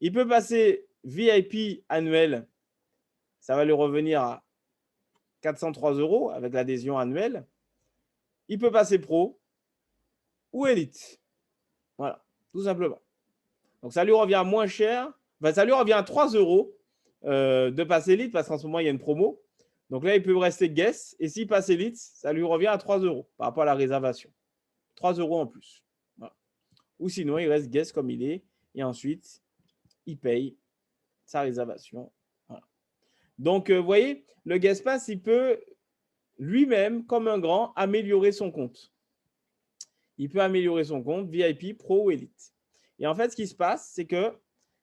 Il peut passer VIP annuel. Ça va lui revenir à 403 € avec l'adhésion annuelle. Il peut passer pro ou élite. Voilà, tout simplement. Donc, ça lui revient moins cher. Enfin, ça lui revient à 3 € de passer élite parce qu'en ce moment, il y a une promo. Donc là, il peut rester guest. Et s'il passe élite, ça lui revient à 3 € par rapport à la réservation. 3 € en plus. Voilà. Ou sinon, il reste guest comme il est. Et ensuite, il paye sa réservation. Voilà. Donc, vous voyez, le Guestpass, il peut lui-même, comme un grand, améliorer son compte. Il peut améliorer son compte VIP, Pro ou Elite. Et en fait, ce qui se passe, c'est que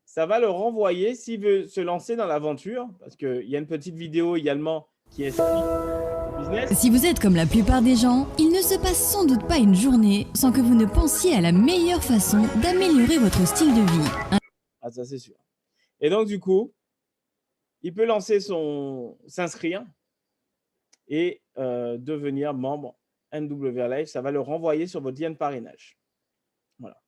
ça va le renvoyer s'il veut se lancer dans l'aventure, parce qu'il y a une petite vidéo également qui explique le business. Si vous êtes comme la plupart des gens, il ne se passe sans doute pas une journée sans que vous ne pensiez à la meilleure façon d'améliorer votre style de vie. Ah, ça c'est sûr. Et donc, du coup, il peut s'inscrire et devenir membre NW Life. Ça va le renvoyer sur votre lien de parrainage. Voilà.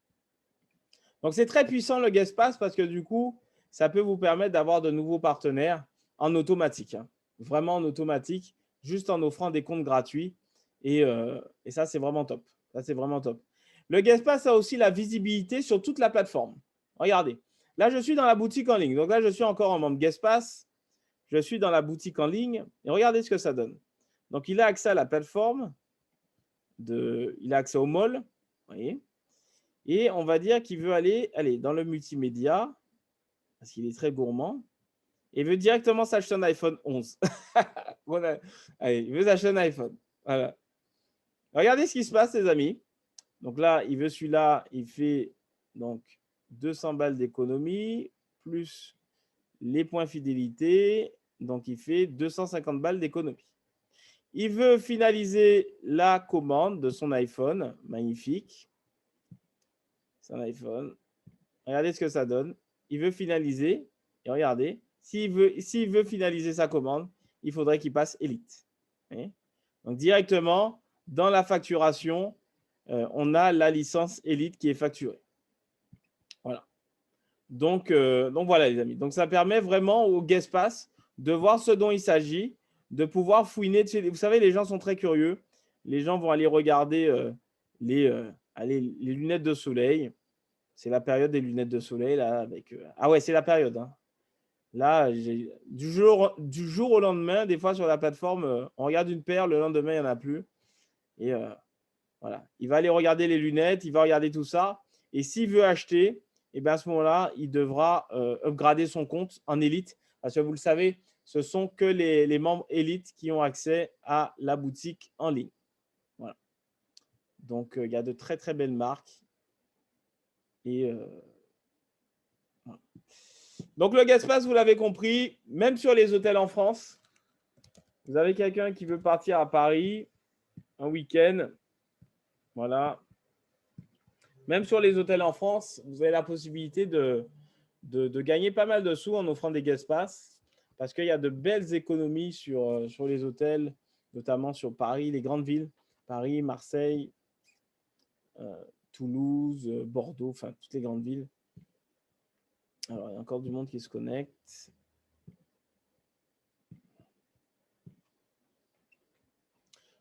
Donc, c'est très puissant le Guestpass parce que du coup, ça peut vous permettre d'avoir de nouveaux partenaires en automatique. Hein. Vraiment en automatique, juste en offrant des comptes gratuits. Et ça, c'est vraiment top. Ça, c'est vraiment top. Le Guestpass a aussi la visibilité sur toute la plateforme. Regardez. Là, je suis dans la boutique en ligne. Donc là, je suis encore en membre Guestpass. Je suis dans la boutique en ligne. Et regardez ce que ça donne. Donc, il a accès à la plateforme. Il a accès au mall. Vous voyez. Et on va dire qu'il veut aller dans le multimédia, parce qu'il est très gourmand, et veut directement s'acheter un iPhone 11. Bon, allez, il veut s'acheter un iPhone. Voilà. Regardez ce qui se passe, les amis. Donc là, il veut celui-là, il fait donc 200 balles d'économie, plus les points fidélité, donc il fait 250 balles d'économie. Il veut finaliser la commande de son iPhone, magnifique. C'est un iPhone. Regardez ce que ça donne. Il veut finaliser. Et regardez, s'il veut finaliser sa commande, il faudrait qu'il passe Elite. Donc, directement, dans la facturation, on a la licence Elite qui est facturée. Voilà. Donc, voilà, les amis. Donc, ça permet vraiment au Guestpass de voir ce dont il s'agit, de pouvoir fouiner. Vous savez, les gens sont très curieux. Les gens vont aller regarder les lunettes de soleil. C'est la période des lunettes de soleil. Là, ah ouais, c'est la période. Hein. Là, du jour au lendemain, des fois sur la plateforme, on regarde une paire, le lendemain, il n'y en a plus. Et voilà. Il va aller regarder les lunettes, il va regarder tout ça. Et s'il veut acheter, et bien à ce moment-là, il devra upgrader son compte en élite. Parce que vous le savez, ce sont que les membres élites qui ont accès à la boutique en ligne. Voilà. Donc, il y a de très, très belles marques. Et voilà. Donc, le Guestpass, vous l'avez compris, même sur les hôtels en France, vous avez quelqu'un qui veut partir à Paris un week-end. Voilà. Même sur les hôtels en France, vous avez la possibilité de gagner pas mal de sous en offrant des guest pass parce qu'il y a de belles économies sur les hôtels, notamment sur Paris, les grandes villes, Paris, Marseille, Toulouse, Bordeaux, enfin toutes les grandes villes. Alors, il y a encore du monde qui se connecte.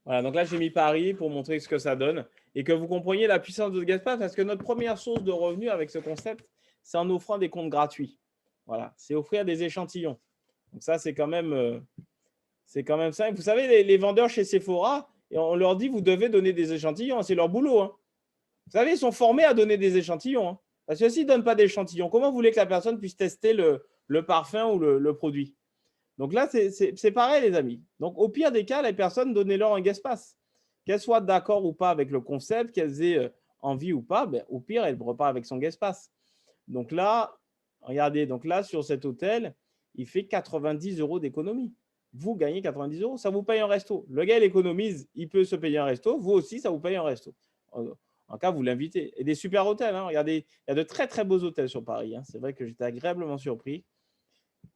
Voilà, donc là, j'ai mis Paris pour montrer ce que ça donne et que vous compreniez la puissance de guest pass parce que notre première source de revenus avec ce concept, c'est en offrant des comptes gratuits. Voilà, c'est offrir des échantillons. Donc ça, c'est quand même simple. Vous savez, les vendeurs chez Sephora, et on leur dit, vous devez donner des échantillons. C'est leur boulot. Hein. Vous savez, ils sont formés à donner des échantillons. Hein. Parce que s'ils ne donnent pas d'échantillons, comment vous voulez que la personne puisse tester le parfum ou le produit? Donc là, c'est pareil, les amis. Donc, au pire des cas, les personnes, donnez-leur un guest pass. Qu'elles soient d'accord ou pas avec le concept, qu'elles aient envie ou pas, ben, au pire, elles repartent avec son guest pass. Donc là, regardez, donc là, sur cet hôtel, il fait 90 € d'économie. Vous gagnez 90 €, ça vous paye un resto. Le gars, il économise, il peut se payer un resto. Vous aussi, ça vous paye un resto. En cas, vous l'invitez. Et des super hôtels. Hein. Regardez, il y a de très, très beaux hôtels sur Paris. Hein. C'est vrai que j'étais agréablement surpris.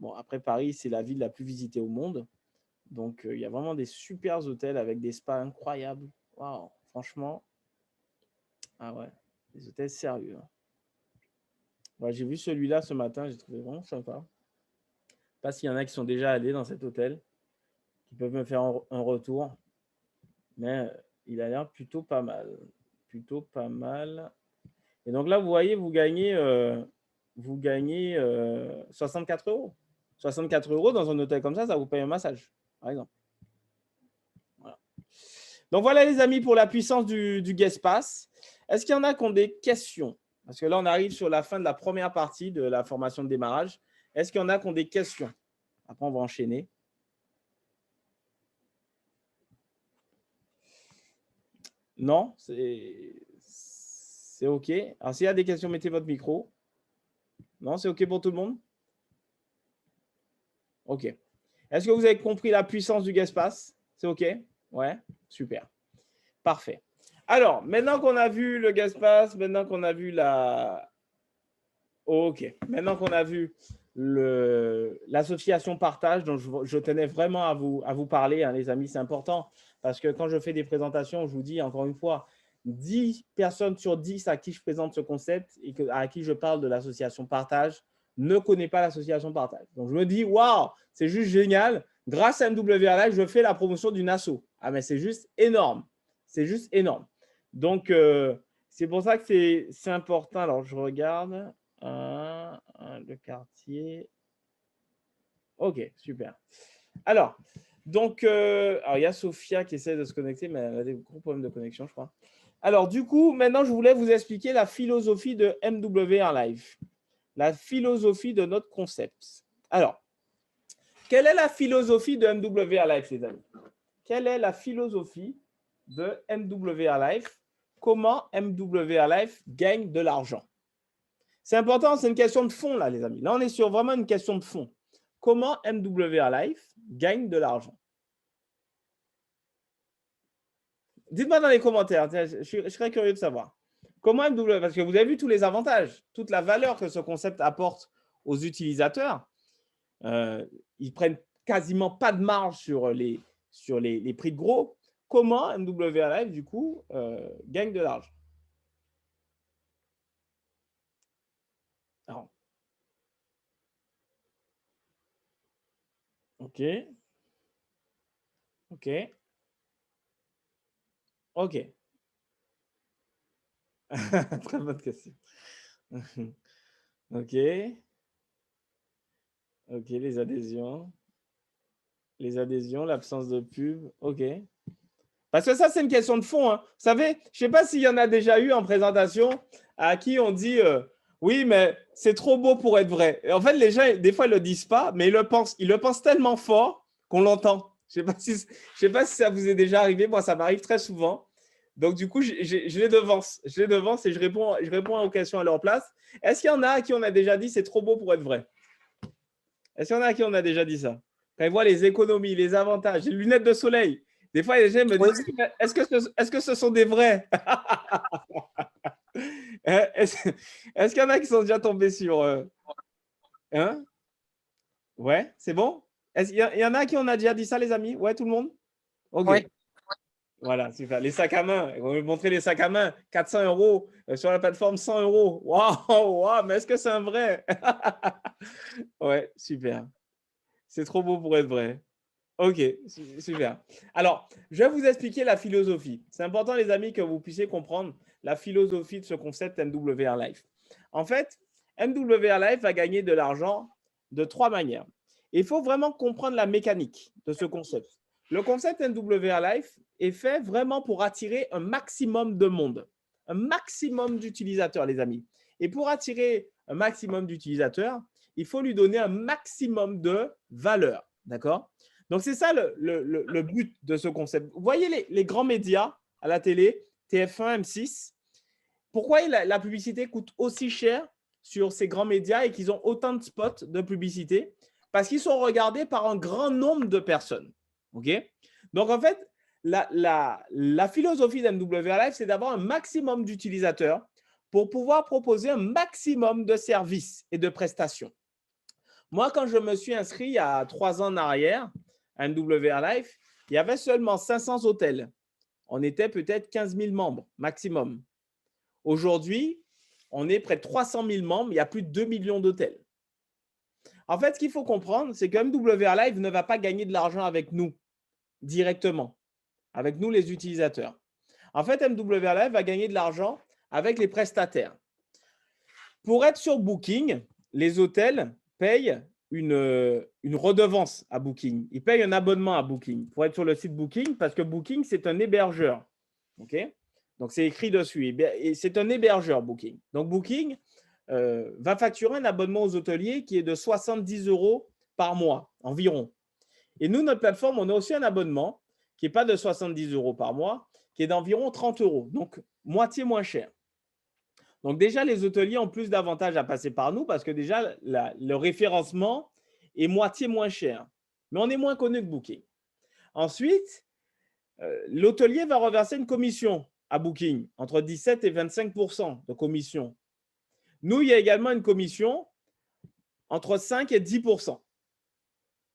Bon, après, Paris, c'est la ville la plus visitée au monde. Donc, il y a vraiment des super hôtels avec des spas incroyables. Waouh, franchement. Ah ouais, des hôtels sérieux. Hein. Ouais, j'ai vu celui-là ce matin, j'ai trouvé vraiment sympa. Je ne sais pas s'il y en a qui sont déjà allés dans cet hôtel, qui peuvent me faire un retour. Mais il a l'air plutôt pas mal. Plutôt pas mal. Et donc là, vous voyez, vous gagnez 64 €. 64 € dans un hôtel comme ça vous paye un massage, par exemple. Voilà. Donc voilà, les amis, pour la puissance du guest pass. Est-ce qu'il y en a qui ont des questions? Parce que là, on arrive sur la fin de la première partie de la formation de démarrage. Est-ce qu'il y en a qui ont des questions? Après, on va enchaîner. Non, c'est OK. Alors, s'il y a des questions, mettez votre micro. Non, c'est OK pour tout le monde? OK. Est-ce que vous avez compris la puissance du guest pass? C'est OK? Ouais, super. Parfait. Alors, maintenant qu'on a vu le guest pass, maintenant qu'on a vu OK. Maintenant qu'on a vu l'association partage, dont je tenais vraiment à vous parler, hein, les amis, c'est important. Parce que quand je fais des présentations, je vous dis encore une fois, 10 personnes sur 10 à qui je présente ce concept et à qui je parle de l'association partage ne connaissent pas l'association partage. Donc, je me dis, waouh, c'est juste génial. Grâce à MWR Live, je fais la promotion d'une asso. Ah, mais c'est juste énorme. C'est juste énorme. Donc, c'est pour ça que c'est important. Alors, je regarde le quartier. OK, super. Alors, donc, il y a Sophia qui essaie de se connecter, mais elle a des gros problèmes de connexion, je crois. Alors, du coup, maintenant, je voulais vous expliquer la philosophie de MWR Live, la philosophie de notre concept. Alors, quelle est la philosophie de MWR Live, les amis? Quelle est la philosophie de MWR Live? Comment MWR Live gagne de l'argent? C'est important, c'est une question de fond, là, les amis. Là, on est sur vraiment une question de fond. Comment MWR Live gagne de l'argent? Dites-moi dans les commentaires, je serais curieux de savoir. Comment MWR, parce que vous avez vu tous les avantages, toute la valeur que ce concept apporte aux utilisateurs. Ils prennent quasiment pas de marge sur les prix de gros. Comment MWR Live, du coup, gagne de l'argent? Alors, OK. OK. OK. Très bonne question. OK. OK, les adhésions. Les adhésions, l'absence de pub. OK. Parce que ça, c'est une question de fond. Hein. Vous savez, je ne sais pas s'il y en a déjà eu en présentation à qui on dit oui, mais c'est trop beau pour être vrai. Et en fait, les gens, des fois, ils ne le disent pas, mais ils le pensent tellement fort qu'on l'entend. Je ne sais pas si ça vous est déjà arrivé. Moi, ça m'arrive très souvent. Donc, du coup, je les devance. Je les devance et je réponds aux questions à leur place. Est-ce qu'il y en a à qui on a déjà dit c'est trop beau pour être vrai? Est-ce qu'il y en a à qui on a déjà dit ça? Quand ils voient les économies, les avantages, les lunettes de soleil. Des fois, les gens me disent est-ce que ce sont des vrais? Est-ce qu'il y en a qui sont déjà tombés sur… hein? Ouais, c'est bon? Il y en a qui on a déjà dit ça, les amis? Ouais, tout le monde? Ok. Oui. Voilà, super. Les sacs à main. On va vous montrer les sacs à main. 400 euros sur la plateforme, 100 euros. Waouh, waouh, mais est-ce que c'est un vrai? Ouais, super. C'est trop beau pour être vrai. Ok, super. Alors, je vais vous expliquer la philosophie. C'est important, les amis, que vous puissiez comprendre la philosophie de ce concept MWR Life. En fait, MWR Life va gagner de l'argent de 3 manières. Il faut vraiment comprendre la mécanique de ce concept. Le concept MWR Life est fait vraiment pour attirer un maximum de monde, un maximum d'utilisateurs, les amis. Et pour attirer un maximum d'utilisateurs, il faut lui donner un maximum de valeur. D'accord? Donc, c'est ça le but de ce concept. Vous voyez les grands médias à la télé, TF1, M6, pourquoi la publicité coûte aussi cher sur ces grands médias et qu'ils ont autant de spots de publicité? Parce qu'ils sont regardés par un grand nombre de personnes. Okay? Donc, en fait, la philosophie d'MWR Life, c'est d'avoir un maximum d'utilisateurs pour pouvoir proposer un maximum de services et de prestations. Moi, quand je me suis inscrit il y a 3 ans en arrière à MWR Life, il y avait seulement 500 hôtels. On était peut-être 15 000 membres maximum. Aujourd'hui, on est près de 300 000 membres. Il y a plus de 2 millions d'hôtels. En fait, ce qu'il faut comprendre, c'est que MWR Life ne va pas gagner de l'argent avec nous directement, avec nous les utilisateurs. En fait, MWR Life va gagner de l'argent avec les prestataires. Pour être sur Booking, les hôtels payent une redevance à Booking. Ils payent un abonnement à Booking pour être sur le site Booking parce que Booking, c'est un hébergeur. OK? Donc, c'est écrit dessus. Et c'est un hébergeur, Booking. Donc, Booking va facturer un abonnement aux hôteliers qui est de 70 euros par mois environ. Et nous, notre plateforme, on a aussi un abonnement qui n'est pas de 70 euros par mois, qui est d'environ 30 euros. Donc, moitié moins cher. Donc, déjà, les hôteliers ont plus d'avantages à passer par nous parce que déjà, le référencement est moitié moins cher. Mais on est moins connu que Booking. Ensuite, l'hôtelier va reverser une commission à Booking, entre 17 et 25 % de commission. Nous, il y a également une commission entre 5 et 10 %.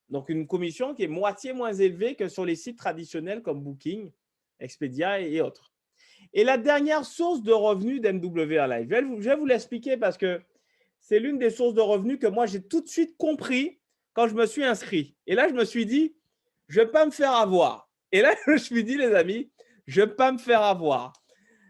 Donc, une commission qui est moitié moins élevée que sur les sites traditionnels comme Booking, Expedia et autres. Et la dernière source de revenus d'MWR Life, je vais vous l'expliquer parce que c'est l'une des sources de revenus que moi, j'ai tout de suite compris quand je me suis inscrit. Et là, je me suis dit, je ne vais pas me faire avoir. Et là, je me suis dit, les amis, je ne vais pas me faire avoir.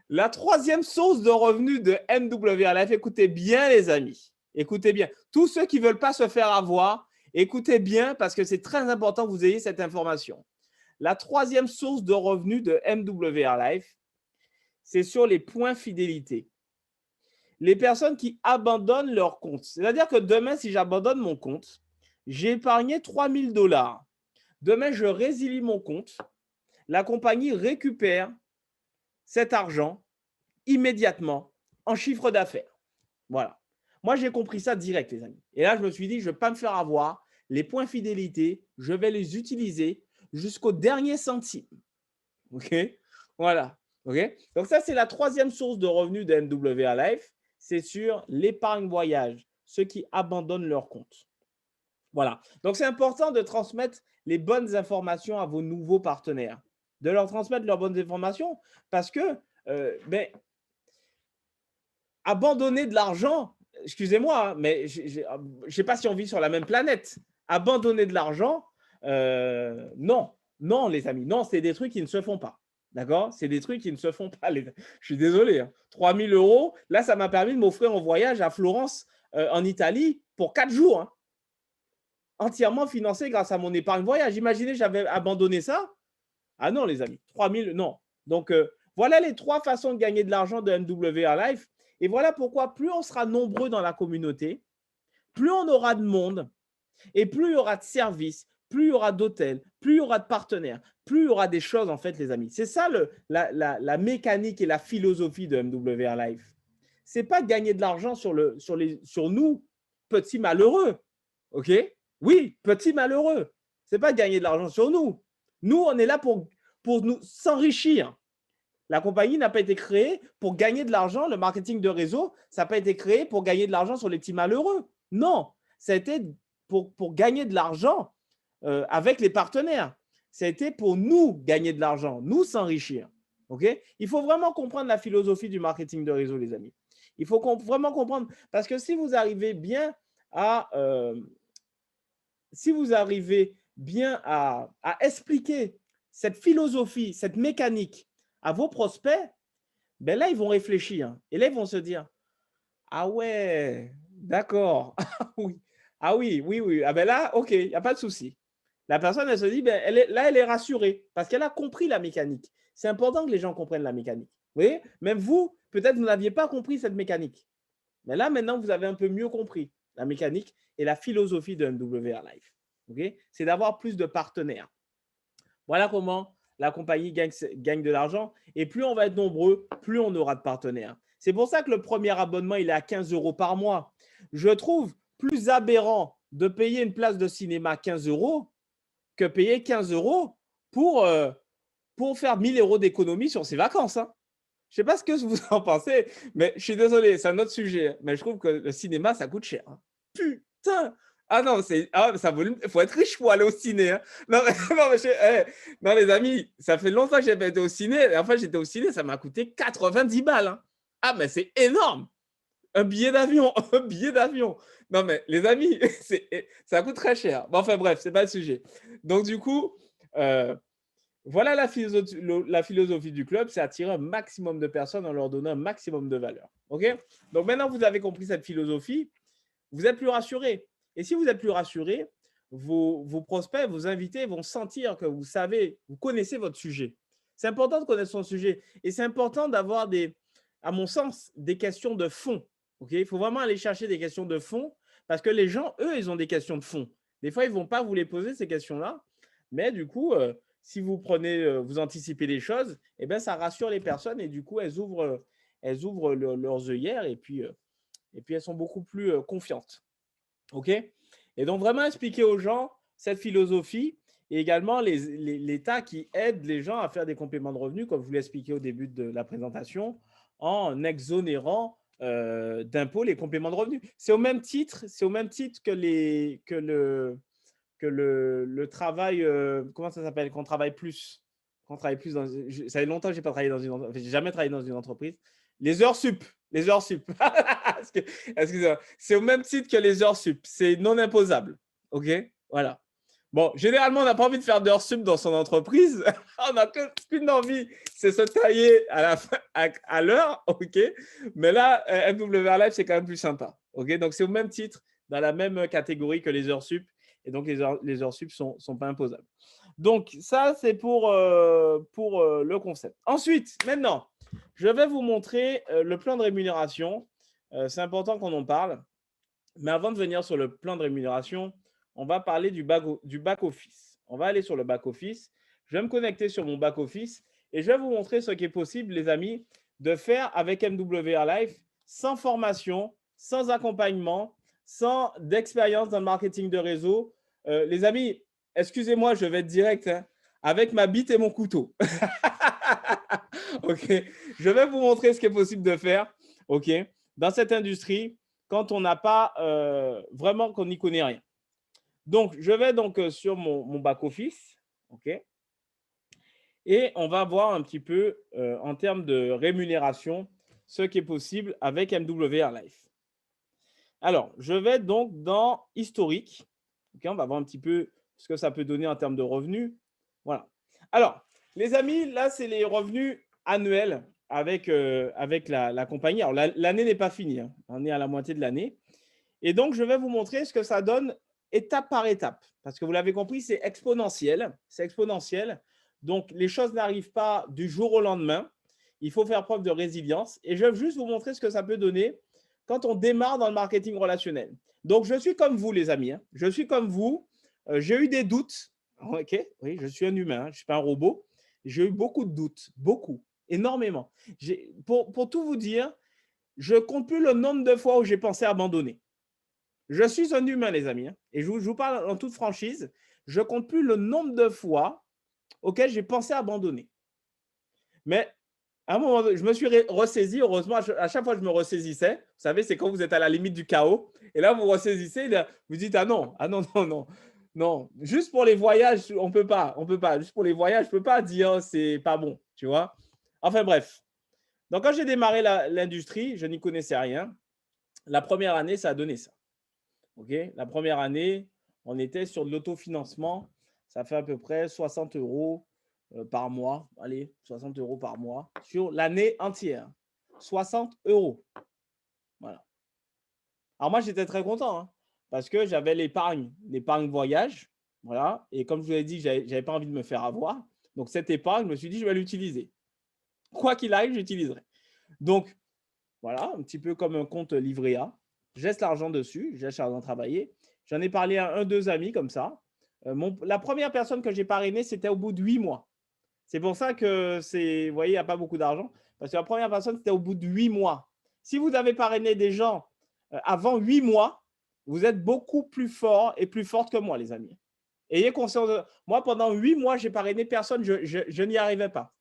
La troisième source de revenus de MWR Life, écoutez bien, les amis. Écoutez bien. Tous ceux qui ne veulent pas se faire avoir, écoutez bien parce que c'est très important que vous ayez cette information. La troisième source de revenus de MWR Life, c'est sur les points fidélité. Les personnes qui abandonnent leur compte. C'est-à-dire que demain, si j'abandonne mon compte, j'ai épargné 3 000 $. Demain, je résilie mon compte. La compagnie récupère cet argent immédiatement en chiffre d'affaires. Voilà. Moi, j'ai compris ça direct, les amis. Et là, je me suis dit, je ne vais pas me faire avoir. Les points fidélité, je vais les utiliser jusqu'au dernier centime. OK? Voilà. OK? Donc, ça, c'est la troisième source de revenus de MWR Life. C'est sur l'épargne voyage, ceux qui abandonnent leur compte. Voilà. Donc, c'est important de transmettre les bonnes informations à vos nouveaux partenaires, de leur transmettre leurs bonnes informations parce que abandonner de l'argent, excusez-moi, hein, mais je ne sais pas si on vit sur la même planète. Abandonner de l'argent, non, les amis, non, c'est des trucs qui ne se font pas. D'accord? C'est des trucs qui ne se font pas. Je suis désolé. Hein. 3 000 €, là, ça m'a permis de m'offrir un voyage à Florence, en Italie, pour 4 jours. Hein. Entièrement financé grâce à mon épargne voyage. Imaginez, j'avais abandonné ça. Ah non, les amis, 3 000, non. Donc, voilà les 3 façons de gagner de l'argent de MWR Life. Et voilà pourquoi plus on sera nombreux dans la communauté, plus on aura de monde et plus il y aura de services, plus il y aura d'hôtels, plus il y aura de partenaires, plus il y aura des choses, en fait, les amis. C'est ça la mécanique et la philosophie de MWR Life. Ce n'est pas gagner de l'argent sur nous, petits malheureux. OK? Oui, petits malheureux. Ce n'est pas gagner de l'argent sur nous. Nous, on est là pour nous s'enrichir. La compagnie n'a pas été créée pour gagner de l'argent. Le marketing de réseau, ça n'a pas été créé pour gagner de l'argent sur les petits malheureux. Non, ça a été pour gagner de l'argent avec les partenaires. Ça a été pour nous gagner de l'argent, nous s'enrichir. Okay? Il faut vraiment comprendre la philosophie du marketing de réseau, les amis. Il faut vraiment comprendre. Parce que si vous arrivez bien à expliquer cette philosophie, cette mécanique à vos prospects, ben là, ils vont réfléchir. Et là, ils vont se dire, ah ouais, d'accord. Ah oui. Ah ben là, OK, il n'y a pas de souci. La personne, elle se dit, ben, elle est rassurée parce qu'elle a compris la mécanique. C'est important que les gens comprennent la mécanique. Vous voyez? Même vous, peut-être vous n'aviez pas compris cette mécanique. Mais là, maintenant, vous avez un peu mieux compris la mécanique et la philosophie de MWR Life. Okay? C'est d'avoir plus de partenaires. Voilà comment la compagnie gagne de l'argent. Et plus on va être nombreux, plus on aura de partenaires. C'est pour ça que le premier abonnement, il est à 15 € par mois. Je trouve plus aberrant de payer une place de cinéma 15 € que payer 15 € pour faire 1 000 € d'économie sur ses vacances. Hein. Je ne sais pas ce que vous en pensez, mais je suis désolé, c'est un autre sujet. Mais je trouve que le cinéma, ça coûte cher. Hein. Putain! Ah non, il faut être riche pour aller au ciné. Hein. Non, non, les amis, ça fait longtemps que je n'ai pas été au ciné. La fois j'étais au ciné, ça m'a coûté 90 balles. Hein. Ah, mais c'est énorme! Un billet d'avion, un billet d'avion. Non, mais les amis, ça coûte très cher. Bon, enfin bref, ce n'est pas le sujet. Donc, du coup, voilà la philosophie du club, c'est attirer un maximum de personnes en leur donnant un maximum de valeur. OK? Donc, maintenant, vous avez compris cette philosophie, vous êtes plus rassurés. Et si vous êtes plus rassurés, vos prospects, vos invités vont sentir que vous savez, vous connaissez votre sujet. C'est important de connaître son sujet. Et c'est important d'avoir à mon sens, des questions de fond. Okay? Il faut vraiment aller chercher des questions de fond parce que les gens, eux, ils ont des questions de fond. Des fois, ils ne vont pas vous les poser, ces questions-là. Mais du coup, si vous vous anticipez les choses, eh bien, ça rassure les personnes et du coup, elles ouvrent leurs œillères et puis elles sont beaucoup plus confiantes. OK? Et donc, vraiment expliquer aux gens cette philosophie et également l'État qui aide les gens à faire des compléments de revenus, comme je vous l'ai expliqué au début de la présentation, en exonérant d'impôts les compléments de revenus. C'est au même titre que le travail, comment ça s'appelle? Qu'on travaille plus. Ça fait longtemps que je n'ai pas travaillé dans j'ai jamais travaillé dans une entreprise. Les heures sup. Excusez-moi. C'est au même titre que les heures sup. C'est non imposable. OK? Voilà. Bon, généralement, on n'a pas envie de faire d'heures sup dans son entreprise. On n'a qu'une envie, c'est se tailler à l'heure. OK? Mais là, MWR Life, c'est quand même plus sympa. OK? Donc, c'est au même titre, dans la même catégorie que les heures sup. Et donc, les heures sup ne sont pas imposables. Donc, ça, c'est pour le concept. Ensuite, maintenant, je vais vous montrer le plan de rémunération. C'est important qu'on en parle. Mais avant de venir sur le plan de rémunération, on va parler du back-office. On va aller sur le back-office. Je vais me connecter sur mon back-office et je vais vous montrer ce qui est possible, les amis, de faire avec MWR Life sans formation, sans accompagnement, sans d'expérience dans le marketing de réseau. Les amis, excusez-moi, je vais être direct, hein, avec ma bite et mon couteau. OK. Je vais vous montrer ce qui est possible de faire, OK, dans cette industrie quand on n'a pas vraiment, qu'on n'y connaît rien. Donc, je vais donc sur mon back-office, OK, et on va voir un petit peu en termes de rémunération ce qui est possible avec MWR Life. Alors, je vais donc dans historique. OK, on va voir un petit peu ce que ça peut donner en termes de revenus. Voilà. Alors, les amis, là, c'est les revenus annuels avec la compagnie. Alors, l'année n'est pas finie. Hein. On est à la moitié de l'année. Et donc, je vais vous montrer ce que ça donne étape par étape. Parce que vous l'avez compris, c'est exponentiel. C'est exponentiel. Donc, les choses n'arrivent pas du jour au lendemain. Il faut faire preuve de résilience. Et je vais juste vous montrer ce que ça peut donner quand on démarre dans le marketing relationnel. Donc, je suis comme vous, les amis. Hein. Je suis comme vous. J'ai eu des doutes. OK, oui, je suis un humain. Je ne suis pas un robot. J'ai eu beaucoup de doutes. Beaucoup. Énormément. Pour tout vous dire, je ne compte plus le nombre de fois où j'ai pensé abandonner. Je suis un humain, les amis. Hein, et je vous parle en toute franchise. Je ne compte plus le nombre de fois auxquelles j'ai pensé abandonner. Mais À un moment donné, je me suis ressaisi. Heureusement, à chaque fois que je me ressaisissais, vous savez, c'est quand vous êtes à la limite du chaos. Et là, vous ressaisissez, vous dites, ah non, non, non. Non, juste pour les voyages, on peut pas. Juste pour les voyages, je peux pas dire c'est pas bon, tu vois. Enfin bref. Donc, quand j'ai démarré l'industrie, je n'y connaissais rien. La première année, ça a donné ça. OK? La première année, on était sur de l'autofinancement. Ça fait à peu près 60 euros par mois. Allez, 60 euros par mois sur l'année entière. 60 euros. Voilà. Alors, moi, j'étais très content parce que j'avais l'épargne voyage. Voilà. Et comme je vous l'ai dit, je n'avais pas envie de me faire avoir. Donc, cette épargne, je me suis dit, je vais l'utiliser. Quoi qu'il arrive, j'utiliserai. Donc, voilà, un petit peu comme un compte livret A. Je laisse l'argent dessus, je laisse l'argent travailler. J'en ai parlé à deux amis comme ça. La première personne que j'ai parrainée, c'était au bout de 8 mois. C'est pour ça que vous voyez, il n'y a pas beaucoup d'argent. Parce que la première personne, c'était au bout de 8 mois. Si vous avez parrainé des gens avant 8 mois, vous êtes beaucoup plus fort et plus forte que moi, les amis. Ayez conscience de… Moi, pendant 8 mois, j'ai parrainé personne, je n'y arrivais pas.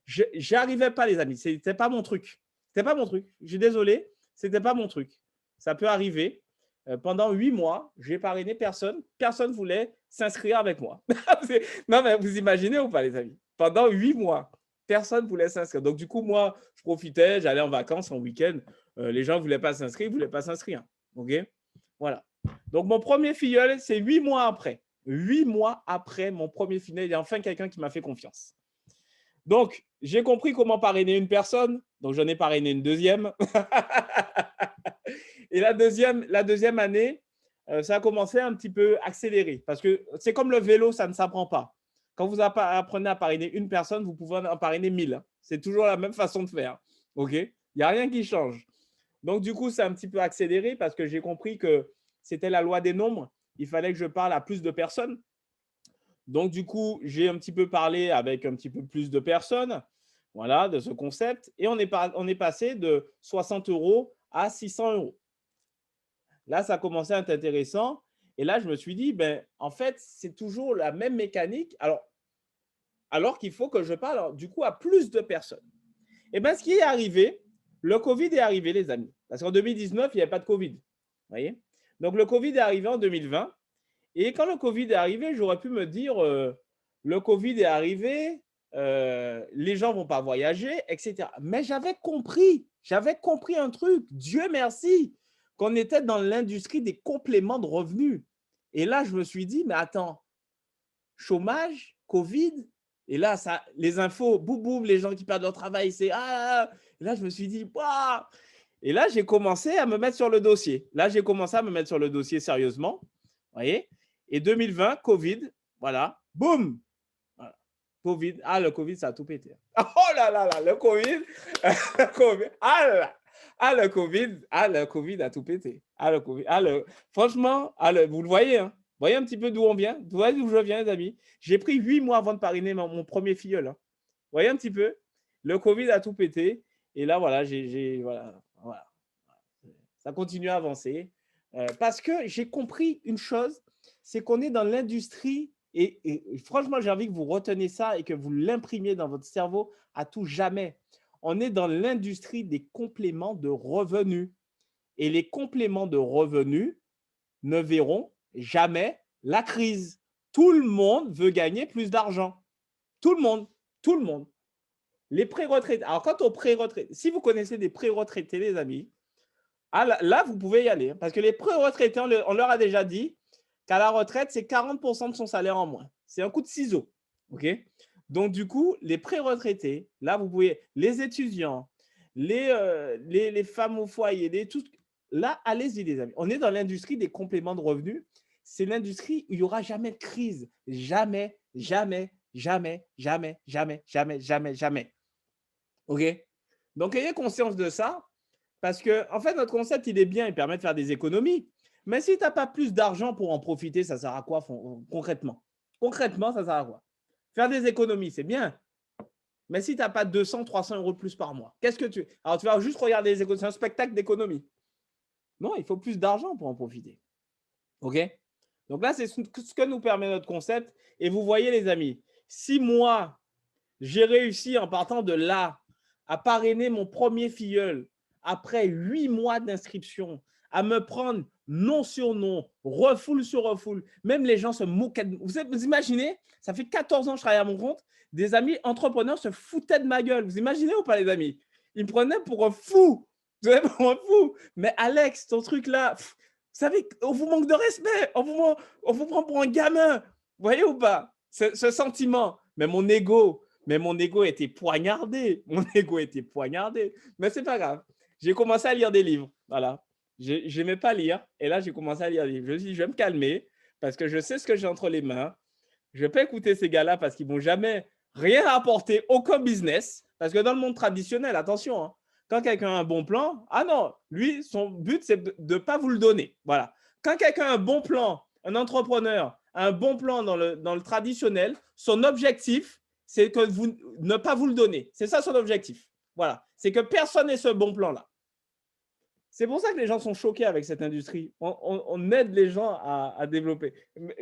Je n'y arrivais pas, les amis. Ce n'était pas mon truc. C'était pas mon truc. Je suis désolé, c'était pas mon truc. Ça peut arriver. Pendant 8 mois, j'ai parrainé personne. Personne ne voulait s'inscrire avec moi. Non, mais vous imaginez ou pas, les amis? Pendant 8 mois, personne ne voulait s'inscrire. Donc, du coup, moi, je profitais, j'allais en vacances, en week-end. Les gens ne voulaient pas s'inscrire, ils ne voulaient pas s'inscrire. OK? Voilà. Donc, mon premier filleul, c'est 8 mois après. 8 mois après mon premier filleul, il y a enfin quelqu'un qui m'a fait confiance. Donc, j'ai compris comment parrainer une personne. Donc, j'en ai parrainé une deuxième. Et la deuxième année, ça a commencé à un petit peu accélérer. Parce que c'est comme le vélo, ça ne s'apprend pas. Quand vous apprenez à parrainer une personne, vous pouvez en parrainer 1000. C'est toujours la même façon de faire. OK? Il n'y a rien qui change. Donc, du coup, ça a un petit peu accéléré parce que j'ai compris que c'était la loi des nombres. Il fallait que je parle à plus de personnes. Donc, du coup, j'ai un petit peu parlé avec un petit peu plus de personnes, voilà, de ce concept. Et on est passé de 60 euros à 600 euros. Là, ça a commencé à être intéressant. Et là, je me suis dit, ben, en fait, c'est toujours la même mécanique. Alors qu'il faut que je parle, du coup, à plus de personnes. Et bien, ce qui est arrivé, le Covid est arrivé, les amis. Parce qu'en 2019, il n'y avait pas de Covid. Vous voyez? Donc, le Covid est arrivé en 2020. Et quand le Covid est arrivé, j'aurais pu me dire, le Covid est arrivé, les gens ne vont pas voyager, etc. Mais j'avais compris un truc, Dieu merci, qu'on était dans l'industrie des compléments de revenus. Et là, je me suis dit, mais attends, chômage, Covid, et là, les infos, boum, boum, les gens qui perdent leur travail, c'est ah. Et là, je me suis dit, waouh. Et là, j'ai commencé à me mettre sur le dossier. Sérieusement. Vous voyez? Et 2020, Covid, voilà, boum. Voilà. Covid, le Covid, ça a tout pété. Oh là là là, le Covid, le Covid a tout pété. Franchement, vous le voyez, hein? Vous voyez un petit peu d'où on vient? Vous voyez d'où je viens, les amis? J'ai pris 8 mois avant de parrainer mon premier filleul. Hein. Vous voyez un petit peu? Le Covid a tout pété. Et là, voilà, voilà. Ça continue à avancer. Parce que j'ai compris une chose, c'est qu'on est dans l'industrie et franchement, j'ai envie que vous reteniez ça et que vous l'imprimiez dans votre cerveau à tout jamais. On est dans l'industrie des compléments de revenus. Et les compléments de revenus ne verront jamais la crise. Tout le monde veut gagner plus d'argent. Tout le monde. Les pré-retraités. Alors, quant aux pré-retraités, si vous connaissez des pré-retraités, les amis, là, vous pouvez y aller. Parce que les pré-retraités, on leur a déjà dit qu'à la retraite, c'est 40% de son salaire en moins. C'est un coup de ciseau. OK? Donc, du coup, les pré-retraités, là, vous pouvez, les étudiants, les femmes au foyer, là, allez-y, les amis. On est dans l'industrie des compléments de revenus. C'est l'industrie où il n'y aura jamais de crise. Jamais, jamais, jamais, jamais, jamais, jamais, jamais, jamais. OK? Donc, ayez conscience de ça. Parce que, en fait, notre concept, il est bien, il permet de faire des économies. Mais si tu n'as pas plus d'argent pour en profiter, ça sert à quoi concrètement? Concrètement, ça sert à quoi? Faire des économies, c'est bien. Mais si tu n'as pas 200, 300 euros de plus par mois, qu'est-ce que tu… Alors, tu vas juste regarder les économies. C'est un spectacle d'économie. Non, il faut plus d'argent pour en profiter. OK? Donc là, c'est ce que nous permet notre concept. Et vous voyez, les amis, si moi, j'ai réussi en partant de là à parrainer mon premier filleul après 8 mois d'inscription, à me prendre nom sur nom, refoule sur refoule. Même les gens se moquaient de moi. Vous imaginez, ça fait 14 ans que je travaille à mon compte, des amis entrepreneurs se foutaient de ma gueule. Vous imaginez ou pas, les amis? Ils me prenaient pour un fou. Vous savez, pour un fou. Mais Alex, ton truc là, vous savez, on vous manque de respect. On vous prend pour un gamin. Vous voyez ou pas? Ce sentiment. Mais mon ego était poignardé. Mon ego était poignardé. Mais c'est pas grave. J'ai commencé à lire des livres. Voilà. Je n'aimais pas lire. Et là, j'ai commencé à lire des livres. Je me suis dit, je vais me calmer parce que je sais ce que j'ai entre les mains. Je ne vais pas écouter ces gars-là parce qu'ils ne vont jamais rien apporter, aucun business. Parce que dans le monde traditionnel, attention, hein, quand quelqu'un a un bon plan, ah non, lui, son but, c'est de ne pas vous le donner. Voilà. Quand quelqu'un a un bon plan, un entrepreneur a un bon plan dans le traditionnel, son objectif, c'est que vous ne pas vous le donner. C'est ça son objectif. Voilà. C'est que personne n'ait ce bon plan-là. C'est pour ça que les gens sont choqués avec cette industrie. On aide les gens à développer.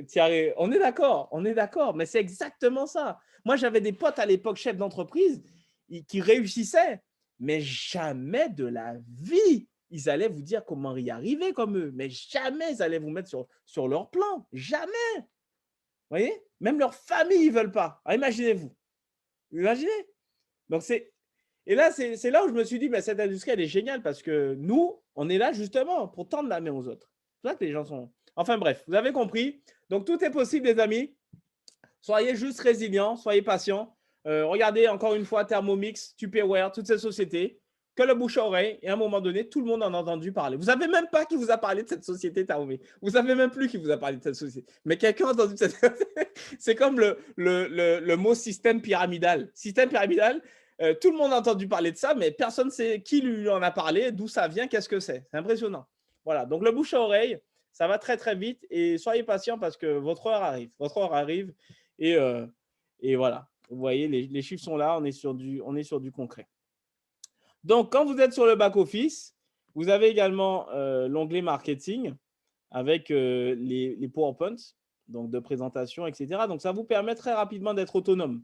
Thierry, on est d'accord, mais c'est exactement ça. Moi, j'avais des potes à l'époque, chefs d'entreprise, qui réussissaient, mais jamais de la vie, ils allaient vous dire comment y arriver comme eux, mais jamais ils allaient vous mettre sur leur plan. Jamais. Vous voyez? Même leur famille, ils ne veulent pas. Alors, imaginez-vous. Imaginez. Donc, et là, c'est là où je me suis dit, bah, cette industrie, elle est géniale parce que nous, on est là justement pour tendre la main aux autres. C'est là que les gens sont… Enfin bref, vous avez compris. Donc, tout est possible, les amis. Soyez juste résilients, soyez patients. Regardez encore une fois Thermomix, Tupperware, toutes ces sociétés. Que le bouche à oreille. Et à un moment donné, tout le monde en a entendu parler. Vous ne savez même pas qui vous a parlé de cette société Thermomix. Vous ne savez même plus qui vous a parlé de cette société. Mais quelqu'un a entendu cette… C'est comme le mot système pyramidal. Système pyramidal, tout le monde a entendu parler de ça, mais personne ne sait qui lui en a parlé, d'où ça vient, qu'est-ce que c'est. C'est impressionnant. Voilà, donc le bouche à oreille, ça va très très vite et soyez patients parce que votre heure arrive. Votre heure arrive et voilà. Vous voyez, les chiffres sont là, on est sur du concret. Donc, quand vous êtes sur le back-office, vous avez également l'onglet marketing avec les PowerPoints, donc de présentation, etc. Donc, ça vous permet très rapidement d'être autonome.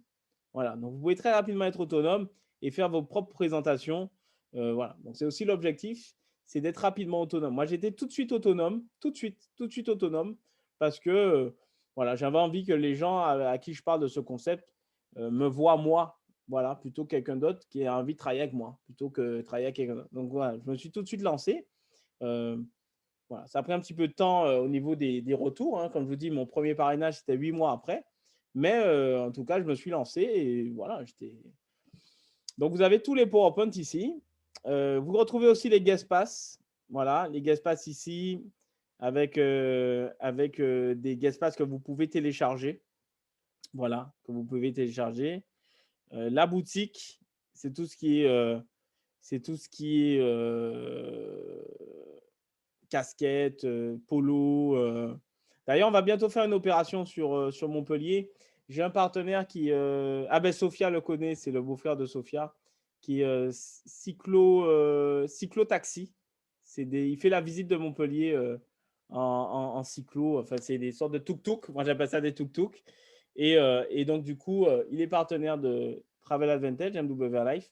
Voilà, donc vous pouvez très rapidement être autonome et faire vos propres présentations. Voilà, donc c'est aussi l'objectif, c'est d'être rapidement autonome. Moi, j'étais tout de suite autonome, tout de suite autonome, parce que voilà, j'avais envie que les gens à qui je parle de ce concept me voient moi, voilà, plutôt que quelqu'un d'autre qui a envie de travailler avec moi, plutôt que travailler avec quelqu'un d'autre. Donc voilà, je me suis tout de suite lancé. Voilà, ça a pris un petit peu de temps au niveau des retours. Hein. Comme je vous dis, mon premier parrainage, c'était 8 mois après. Mais en tout cas, je me suis lancé et voilà, Donc, vous avez tous les PowerPoint ici. Vous retrouvez aussi les guest pass. Voilà, les guest pass ici avec des guest pass que vous pouvez télécharger. Voilà, que vous pouvez télécharger. La boutique, c'est tout ce qui est casquette, polo. D'ailleurs, on va bientôt faire une opération sur Montpellier. J'ai un partenaire qui… Sophia le connaît, c'est le beau-frère de Sophia, qui est cyclo-taxi. Il fait la visite de Montpellier en cyclo. Enfin, c'est des sortes de tuk-tuk. Moi, j'appelle ça des tuk-tuk. Et donc, du coup, il est partenaire de Travel Advantage, MW Life.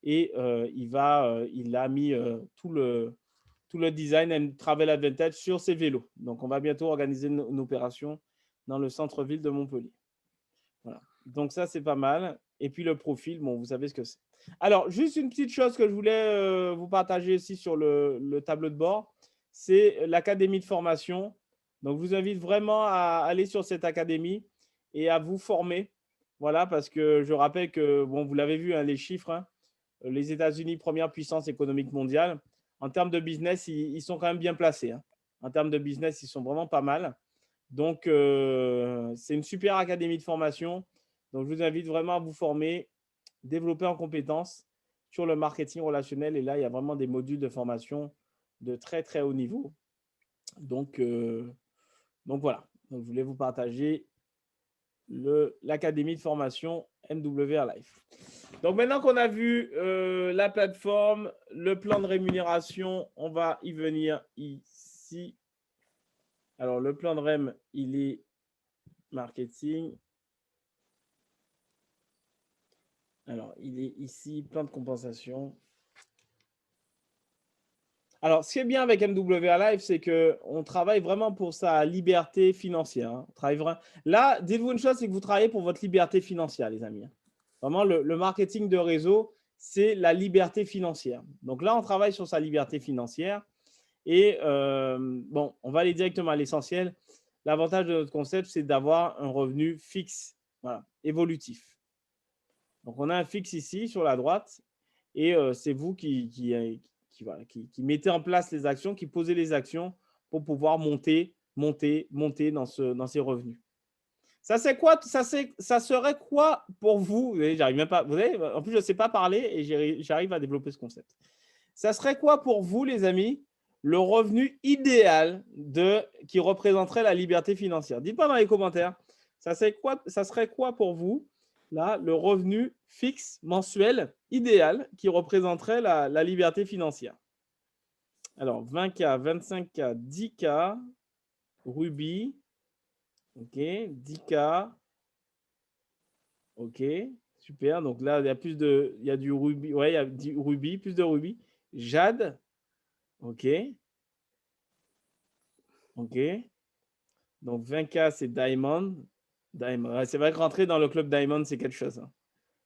Et il a mis tout le design and travel advantage sur ses vélos. Donc, on va bientôt organiser une opération dans le centre-ville de Montpellier. Voilà. Donc, ça, c'est pas mal. Et puis, le profil, bon, vous savez ce que c'est. Alors, juste une petite chose que je voulais vous partager aussi sur le tableau de bord, c'est l'académie de formation. Donc, je vous invite vraiment à aller sur cette académie et à vous former. Voilà, parce que je rappelle que, bon, vous l'avez vu, hein, les chiffres, hein, les États-Unis, première puissance économique mondiale. En termes de business, ils sont quand même bien placés. Hein. En termes de business, ils sont vraiment pas mal. Donc, c'est une super académie de formation. Donc, je vous invite vraiment à vous former, développer en compétences sur le marketing relationnel. Et là, il y a vraiment des modules de formation de très, très haut niveau. Donc voilà. Donc, je voulais vous partager l'académie de formation MWR Life. Donc, maintenant qu'on a vu la plateforme, le plan de rémunération, on va y venir ici. Alors, le plan de REM, il est marketing. Alors, il est ici, plan de compensation. Alors, ce qui est bien avec MWR Live, c'est qu'on travaille vraiment pour sa liberté financière, hein. On travaille Là, dites-vous une chose, c'est que vous travaillez pour votre liberté financière, les amis, hein. Vraiment, le marketing de réseau, c'est la liberté financière. Donc là, on travaille sur sa liberté financière. Et bon, on va aller directement à l'essentiel. L'avantage de notre concept, c'est d'avoir un revenu fixe, voilà, évolutif. Donc, on a un fixe ici sur la droite et c'est vous qui mettez en place les actions, qui posez les actions pour pouvoir monter dans ces revenus. Ça serait quoi pour vous? J'arrive même pas. Vous savez, en plus, je ne sais pas parler et j'arrive à développer ce concept. Ça serait quoi pour vous, les amis, le revenu idéal qui représenterait la liberté financière? Dites-moi dans les commentaires. Ça serait quoi pour vous, là, le revenu fixe mensuel idéal qui représenterait la liberté financière? Alors, 20K, 25K, 10K, Ruby, ok, 10K, ok, super. Donc là, il y a du Ruby, ouais, il y a du Ruby, plus de Ruby. Jade, ok, ok. Donc 20K, c'est Diamond. Ouais, c'est vrai que rentrer dans le club Diamond, c'est quelque chose, hein.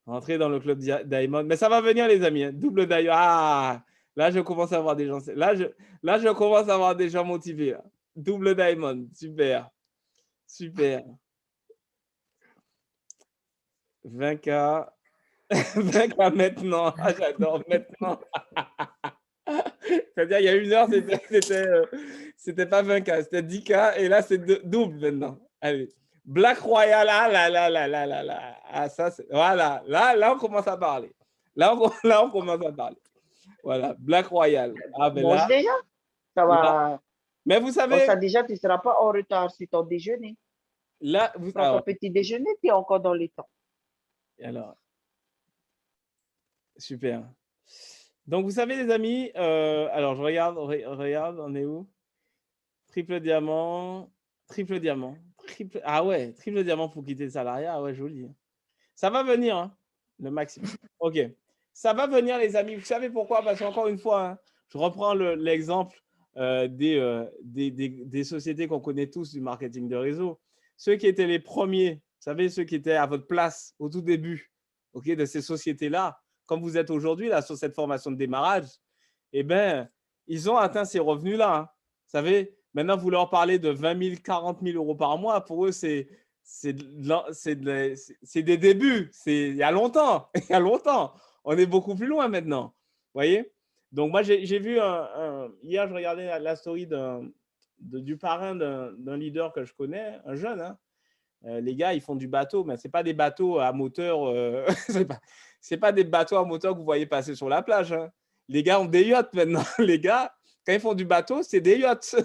Rentrer dans le club Diamond. Mais ça va venir, les amis, hein. Double Diamond. Ah, là, je commence à avoir des gens. Là, je commence à avoir des gens motivés, là. Double Diamond. Super. Super. 20K. 20K maintenant. Ah, j'adore maintenant. C'est-à-dire, il y a une heure, c'était pas 20K, c'était 10K et là, c'est double maintenant. Allez. Black Royal, ah là là là là là là. Ah, ça, voilà. Là, on commence à parler. Là, on commence à parler. Voilà, Black Royal. Ah, ben Mange là, déjà. Ça là. va. Mais vous Comme savez, ça, déjà, tu ne seras pas en retard sur ton déjeuner. là, Prends ton petit déjeuner, tu es encore dans les temps. alors, super. Donc, vous savez, les amis, alors, je regarde, on est où? Triple diamant, triple diamant, ah ouais, triple diamant pour quitter le salariat, ah ouais, joli. Ça va venir, hein, le maximum. Ok, ça va venir, les amis. Vous savez pourquoi? Parce qu'encore une fois, hein, je reprends l'exemple des sociétés qu'on connaît tous du marketing de réseau. Ceux qui étaient les premiers, vous savez, ceux qui étaient à votre place au tout début, ok, de ces sociétés-là, comme vous êtes aujourd'hui là sur cette formation de démarrage, eh bien, ils ont atteint ces revenus-là, hein. Vous savez, maintenant, vous leur parlez de 20 000, 40 000 euros par mois. Pour eux, c'est des débuts. Il y a longtemps. Il y a longtemps. On est beaucoup plus loin maintenant. Vous voyez? Donc, moi, j'ai vu hier, je regardais la story du parrain d'un leader que je connais, un jeune, hein. Les gars, ils font du bateau, mais ce n'est pas des bateaux à moteur. C'est pas des bateaux à moteur que vous voyez passer sur la plage, hein. Les gars ont des yachts maintenant. Les gars, quand ils font du bateau, c'est des yachts.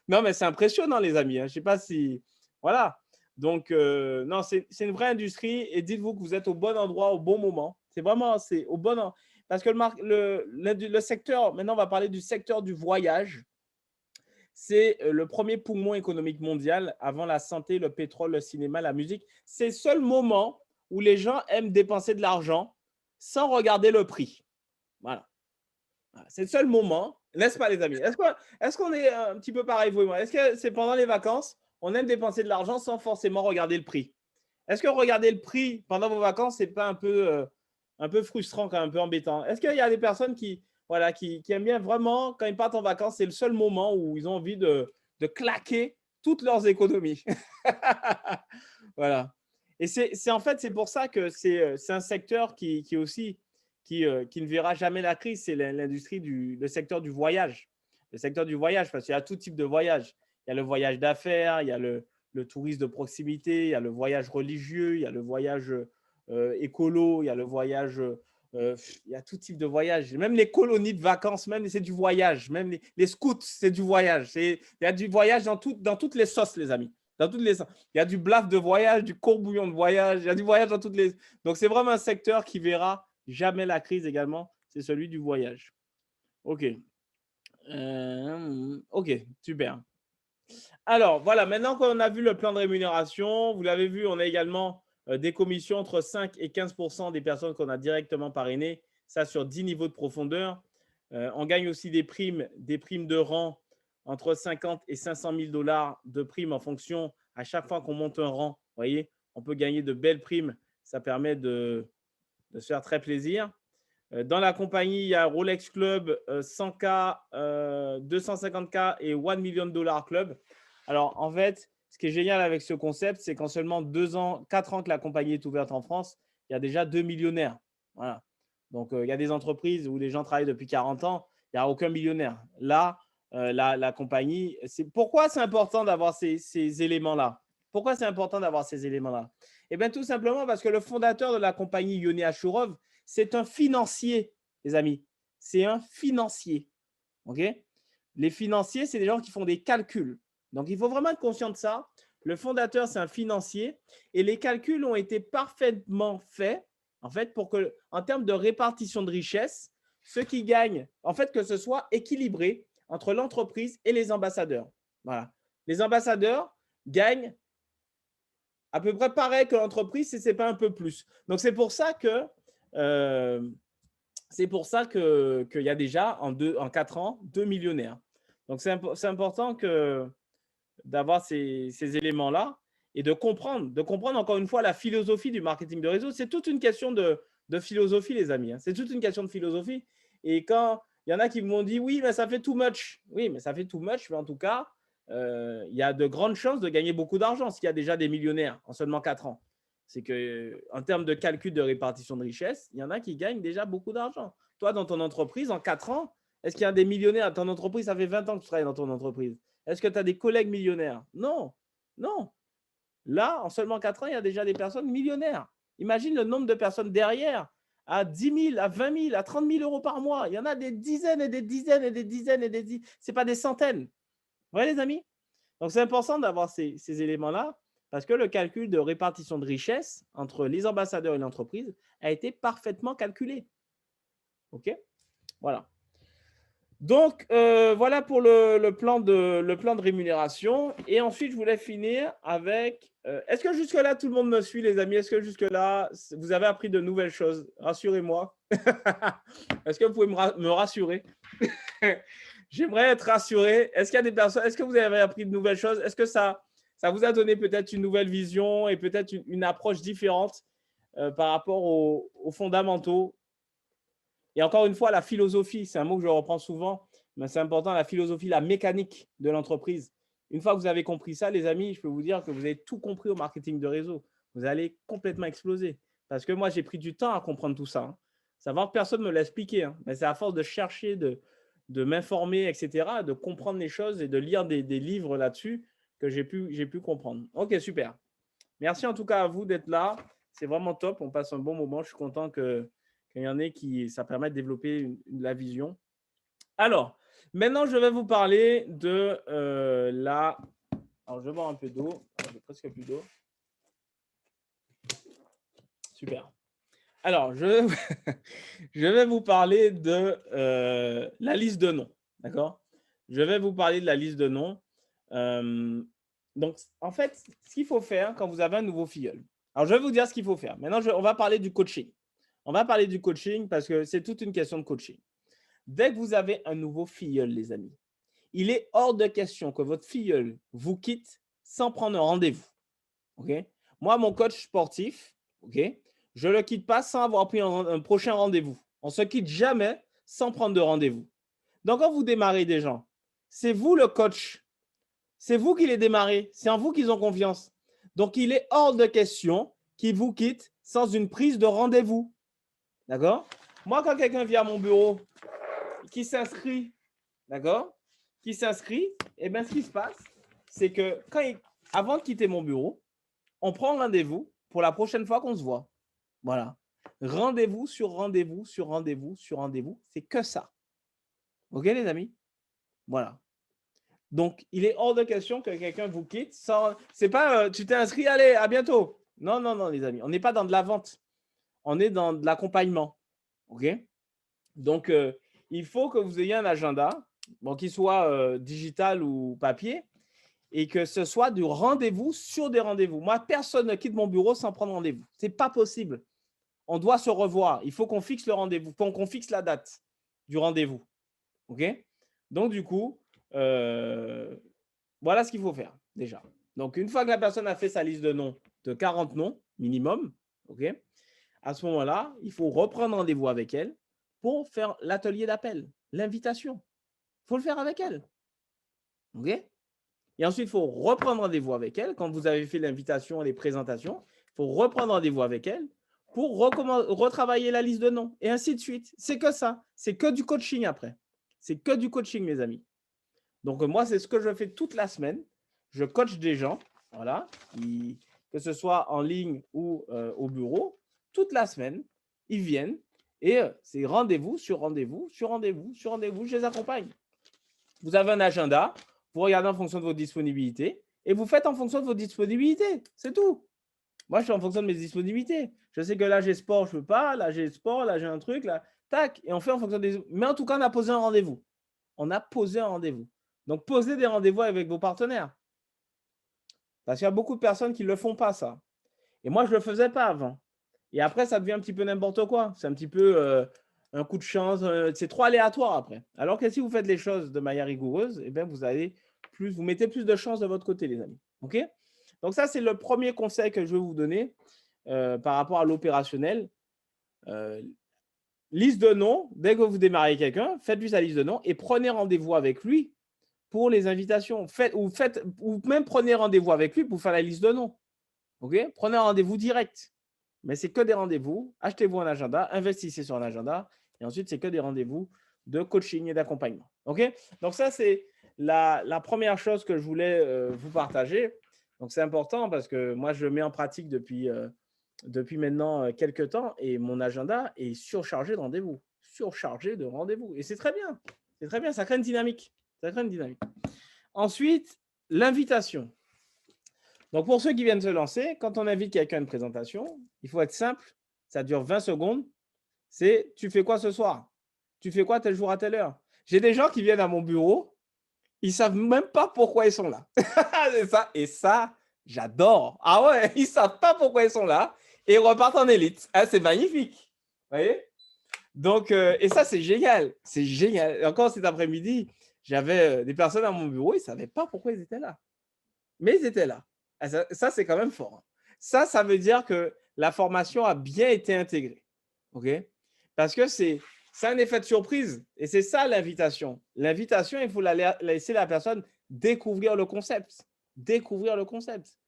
Non, mais c'est impressionnant, les amis, hein. Je ne sais pas si… Voilà. Donc, non, c'est une vraie industrie et dites-vous que vous êtes au bon endroit, au bon moment. C'est vraiment au bon endroit. Parce que le secteur, maintenant, on va parler du secteur du voyage. C'est le premier poumon économique mondial avant la santé, le pétrole, le cinéma, la musique. C'est le seul moment où les gens aiment dépenser de l'argent sans regarder le prix. Voilà. C'est le seul moment, n'est-ce pas, les amis? Est-ce qu'on est un petit peu pareil, vous et moi? Est-ce que c'est pendant les vacances, on aime dépenser de l'argent sans forcément regarder le prix? Est-ce que regarder le prix pendant vos vacances, c'est pas un peu frustrant, quand même, un peu embêtant? Est-ce qu'il y a des personnes qui aiment bien vraiment, quand ils partent en vacances, c'est le seul moment où ils ont envie de claquer toutes leurs économies? Voilà. Et en fait, c'est pour ça que c'est un secteur qui ne verra jamais la crise, c'est l'industrie le secteur du voyage. Le secteur du voyage, parce qu'il y a tout type de voyage. Il y a le voyage d'affaires, il y a le tourisme de proximité, il y a le voyage religieux, il y a le voyage écolo, il y a le voyage… il y a tout type de voyage. Même les colonies de vacances, même c'est du voyage. Même les scouts, c'est du voyage. Il y a du voyage dans toutes les sauces, les amis. Dans toutes les sauces. Il y a du blaf de voyage, du courbouillon de voyage. Il y a du voyage dans toutes les… Donc, c'est vraiment un secteur qui verra jamais la crise également. C'est celui du voyage. OK. OK, super. Alors, voilà, maintenant qu'on a vu le plan de rémunération, vous l'avez vu, on a également des commissions entre 5 et 15% des personnes qu'on a directement parrainées, ça sur 10 niveaux de profondeur. On gagne aussi des primes de rang entre 50 et 500 000 $ de primes en fonction à chaque fois qu'on monte un rang. Vous voyez, on peut gagner de belles primes. Ça permet de se faire très plaisir. Dans la compagnie, il y a Rolex Club, 100K, 250K et 1 million $ Club. Alors, en fait, ce qui est génial avec ce concept, c'est qu'en seulement 4 ans que la compagnie est ouverte en France, il y a déjà 2 millionnaires. Voilà. Donc, il y a des entreprises où les gens travaillent depuis 40 ans, il n'y a aucun millionnaire. Là, la compagnie, pourquoi c'est important d'avoir ces éléments-là? Pourquoi c'est important d'avoir ces éléments-là? Eh bien, tout simplement parce que le fondateur de la compagnie, Yoni Ashurov, c'est un financier, les amis. C'est un financier. OK? Les financiers, c'est des gens qui font des calculs. Donc, il faut vraiment être conscient de ça. Le fondateur, c'est un financier et les calculs ont été parfaitement faits, en fait, pour que, en termes de répartition de richesse, ceux qui gagnent, en fait, que ce soit équilibré entre l'entreprise et les ambassadeurs. Voilà. Les ambassadeurs gagnent à peu près pareil que l'entreprise, si ce n'est pas un peu plus. Donc, c'est pour ça que qu'il y a déjà en 4 ans 2 millionnaires. Donc, c'est important d'avoir ces éléments-là et de comprendre encore une fois la philosophie du marketing de réseau. C'est toute une question de philosophie, les amis. Hein. C'est toute une question de philosophie. Et quand il y en a qui m'ont dit, oui, mais ça fait too much. Oui, mais ça fait too much, mais en tout cas, il y a de grandes chances de gagner beaucoup d'argent s'il y a déjà des millionnaires en seulement 4 ans. C'est qu'en termes de calcul de répartition de richesse, il y en a qui gagnent déjà beaucoup d'argent. Toi, dans ton entreprise, en 4 ans, est-ce qu'il y a des millionnaires dans ton entreprise? Ça fait 20 ans que tu travailles dans ton entreprise. Est-ce que tu as des collègues millionnaires? Non, non. Là, en seulement 4 ans, il y a déjà des personnes millionnaires. Imagine le nombre de personnes derrière, à 10 000, à 20 000, à 30 000 euros par mois. Il y en a des dizaines et des dizaines et des dizaines et des dizaines. Ce n'est pas des centaines. Vous voyez, les amis? Donc, c'est important d'avoir ces éléments-là parce que le calcul de répartition de richesse entre les ambassadeurs et l'entreprise a été parfaitement calculé. OK? Voilà. Donc, voilà pour le plan de rémunération. Et ensuite, je voulais finir avec… est-ce que jusque-là, tout le monde me suit, les amis? Est-ce que jusque-là, vous avez appris de nouvelles choses? Rassurez-moi. Est-ce que vous pouvez me rassurer? J'aimerais être rassuré. Est-ce qu'il y a des personnes… Est-ce que vous avez appris de nouvelles choses? Est-ce que ça vous a donné peut-être une nouvelle vision et peut-être une approche différente par rapport aux fondamentaux? Et encore une fois, la philosophie, c'est un mot que je reprends souvent, mais c'est important, la philosophie, la mécanique de l'entreprise. Une fois que vous avez compris ça, les amis, je peux vous dire que vous avez tout compris au marketing de réseau. Vous allez complètement exploser. Parce que moi, j'ai pris du temps à comprendre tout ça. Hein. Savoir que personne ne me l'a expliqué. Hein. Mais c'est à force de chercher, de m'informer, etc., de comprendre les choses et de lire des livres là-dessus que j'ai pu comprendre. OK, super. Merci en tout cas à vous d'être là. C'est vraiment top. On passe un bon moment. Je suis content qu'il y en ait ça permet de développer la vision. Alors, maintenant, je vais vous parler de la… Alors, je vais boire un peu d'eau. J'ai presque plus d'eau. Super. Alors, je vais vous parler de la liste de noms. D'accord? Je vais vous parler de la liste de noms. Donc, en fait, ce qu'il faut faire quand vous avez un nouveau filleul. Alors, je vais vous dire ce qu'il faut faire. Maintenant, on va parler du coaching. On va parler du coaching parce que c'est toute une question de coaching. Dès que vous avez un nouveau filleul, les amis, il est hors de question que votre filleul vous quitte sans prendre un rendez-vous. Okay? Moi, mon coach sportif, okay, je ne le quitte pas sans avoir pris un prochain rendez-vous. On ne se quitte jamais sans prendre de rendez-vous. Donc, quand vous démarrez des gens, c'est vous le coach. C'est vous qui les démarrez. C'est en vous qu'ils ont confiance. Donc, il est hors de question qu'ils vous quittent sans une prise de rendez-vous. D'accord? Moi, quand quelqu'un vient à mon bureau, qui s'inscrit, d'accord? Qui s'inscrit, et bien, ce qui se passe, c'est que avant de quitter mon bureau, on prend rendez-vous pour la prochaine fois qu'on se voit. Voilà. Rendez-vous sur rendez-vous sur rendez-vous sur rendez-vous. C'est que ça. OK, les amis? Voilà. Donc, il est hors de question que quelqu'un vous quitte sans… C'est pas tu t'es inscrit, allez, à bientôt. Non, non, non, les amis. On n'est pas dans de la vente. On est dans de l'accompagnement. OK? Donc, il faut que vous ayez un agenda, bon, qu'il soit digital ou papier. et que ce soit du rendez-vous sur des rendez-vous. Moi, personne ne quitte mon bureau sans prendre rendez-vous. Ce n'est pas possible. On doit se revoir. Il faut qu'on fixe le rendez-vous, qu'on fixe la date du rendez-vous. OK? Donc, du coup, voilà ce qu'il faut faire déjà. Donc, une fois que la personne a fait sa liste de noms, de 40 noms minimum, OK? À ce moment-là, il faut reprendre rendez-vous avec elle pour faire l'atelier d'appel, l'invitation. Il faut le faire avec elle. OK? Et ensuite, il faut reprendre rendez-vous avec elle. Quand vous avez fait l'invitation et les présentations, il faut reprendre rendez-vous avec elle pour retravailler la liste de noms et ainsi de suite. C'est que ça. C'est que du coaching après. C'est que du coaching, mes amis. Donc, moi, c'est ce que je fais toute la semaine. Je coach des gens, voilà, que ce soit en ligne ou au bureau, toute la semaine, ils viennent et c'est rendez-vous sur rendez-vous, sur rendez-vous, sur rendez-vous, je les accompagne. Vous avez un agenda, vous regardez en fonction de vos disponibilités et vous faites en fonction de vos disponibilités. C'est tout. Moi, je fais en fonction de mes disponibilités. Je sais que là, j'ai sport, je ne peux pas. Là, j'ai sport, là, j'ai un truc, là, tac. Et on fait en fonction des… Mais en tout cas, on a posé un rendez-vous. On a posé un rendez-vous. Donc, posez des rendez-vous avec vos partenaires. Parce qu'il y a beaucoup de personnes qui ne le font pas, ça. Et moi, je ne le faisais pas avant. Et après, ça devient un petit peu n'importe quoi. C'est un petit peu un coup de chance. C'est trop aléatoire après. Alors que si vous faites les choses de manière rigoureuse, eh bien, vous mettez plus de chance de votre côté, les amis. OK? Donc, ça, c'est le premier conseil que je vais vous donner par rapport à l'opérationnel. Liste de noms. Dès que vous démarrez quelqu'un, faites-lui sa liste de noms et prenez rendez-vous avec lui pour les invitations. Ou même prenez rendez-vous avec lui pour faire la liste de noms. OK? Prenez un rendez-vous direct. Mais c'est que des rendez-vous. Achetez-vous un agenda, investissez sur un agenda. Et ensuite, c'est que des rendez-vous de coaching et d'accompagnement. OK? Donc, ça, c'est la première chose que je voulais vous partager. Donc, c'est important parce que moi, je le mets en pratique depuis maintenant quelques temps et mon agenda est surchargé de rendez-vous. Surchargé de rendez-vous. Et c'est très bien. C'est très bien. Ça crée une dynamique. Ça crée une dynamique. Ensuite, l'invitation. Donc, pour ceux qui viennent se lancer, quand on invite quelqu'un à une présentation, il faut être simple. Ça dure 20 secondes. C'est « tu fais quoi ce soir? Tu fais quoi tel jour à telle heure ?» J'ai des gens qui viennent à mon bureau. Ils ne savent même pas pourquoi ils sont là. et ça, j'adore. Ah ouais, ils ne savent pas pourquoi ils sont là. Et ils repartent en élite. Ah, c'est magnifique. Vous voyez? Donc, et ça, c'est génial. C'est génial. Encore cet après-midi, j'avais des personnes à mon bureau. Ils ne savaient pas pourquoi ils étaient là. Mais ils étaient là. Ça, c'est quand même fort. Ça veut dire que la formation a bien été intégrée. OK? Parce que c'est un effet de surprise. Et c'est ça l'invitation. L'invitation, il faut laisser la personne découvrir le concept. Découvrir le concept.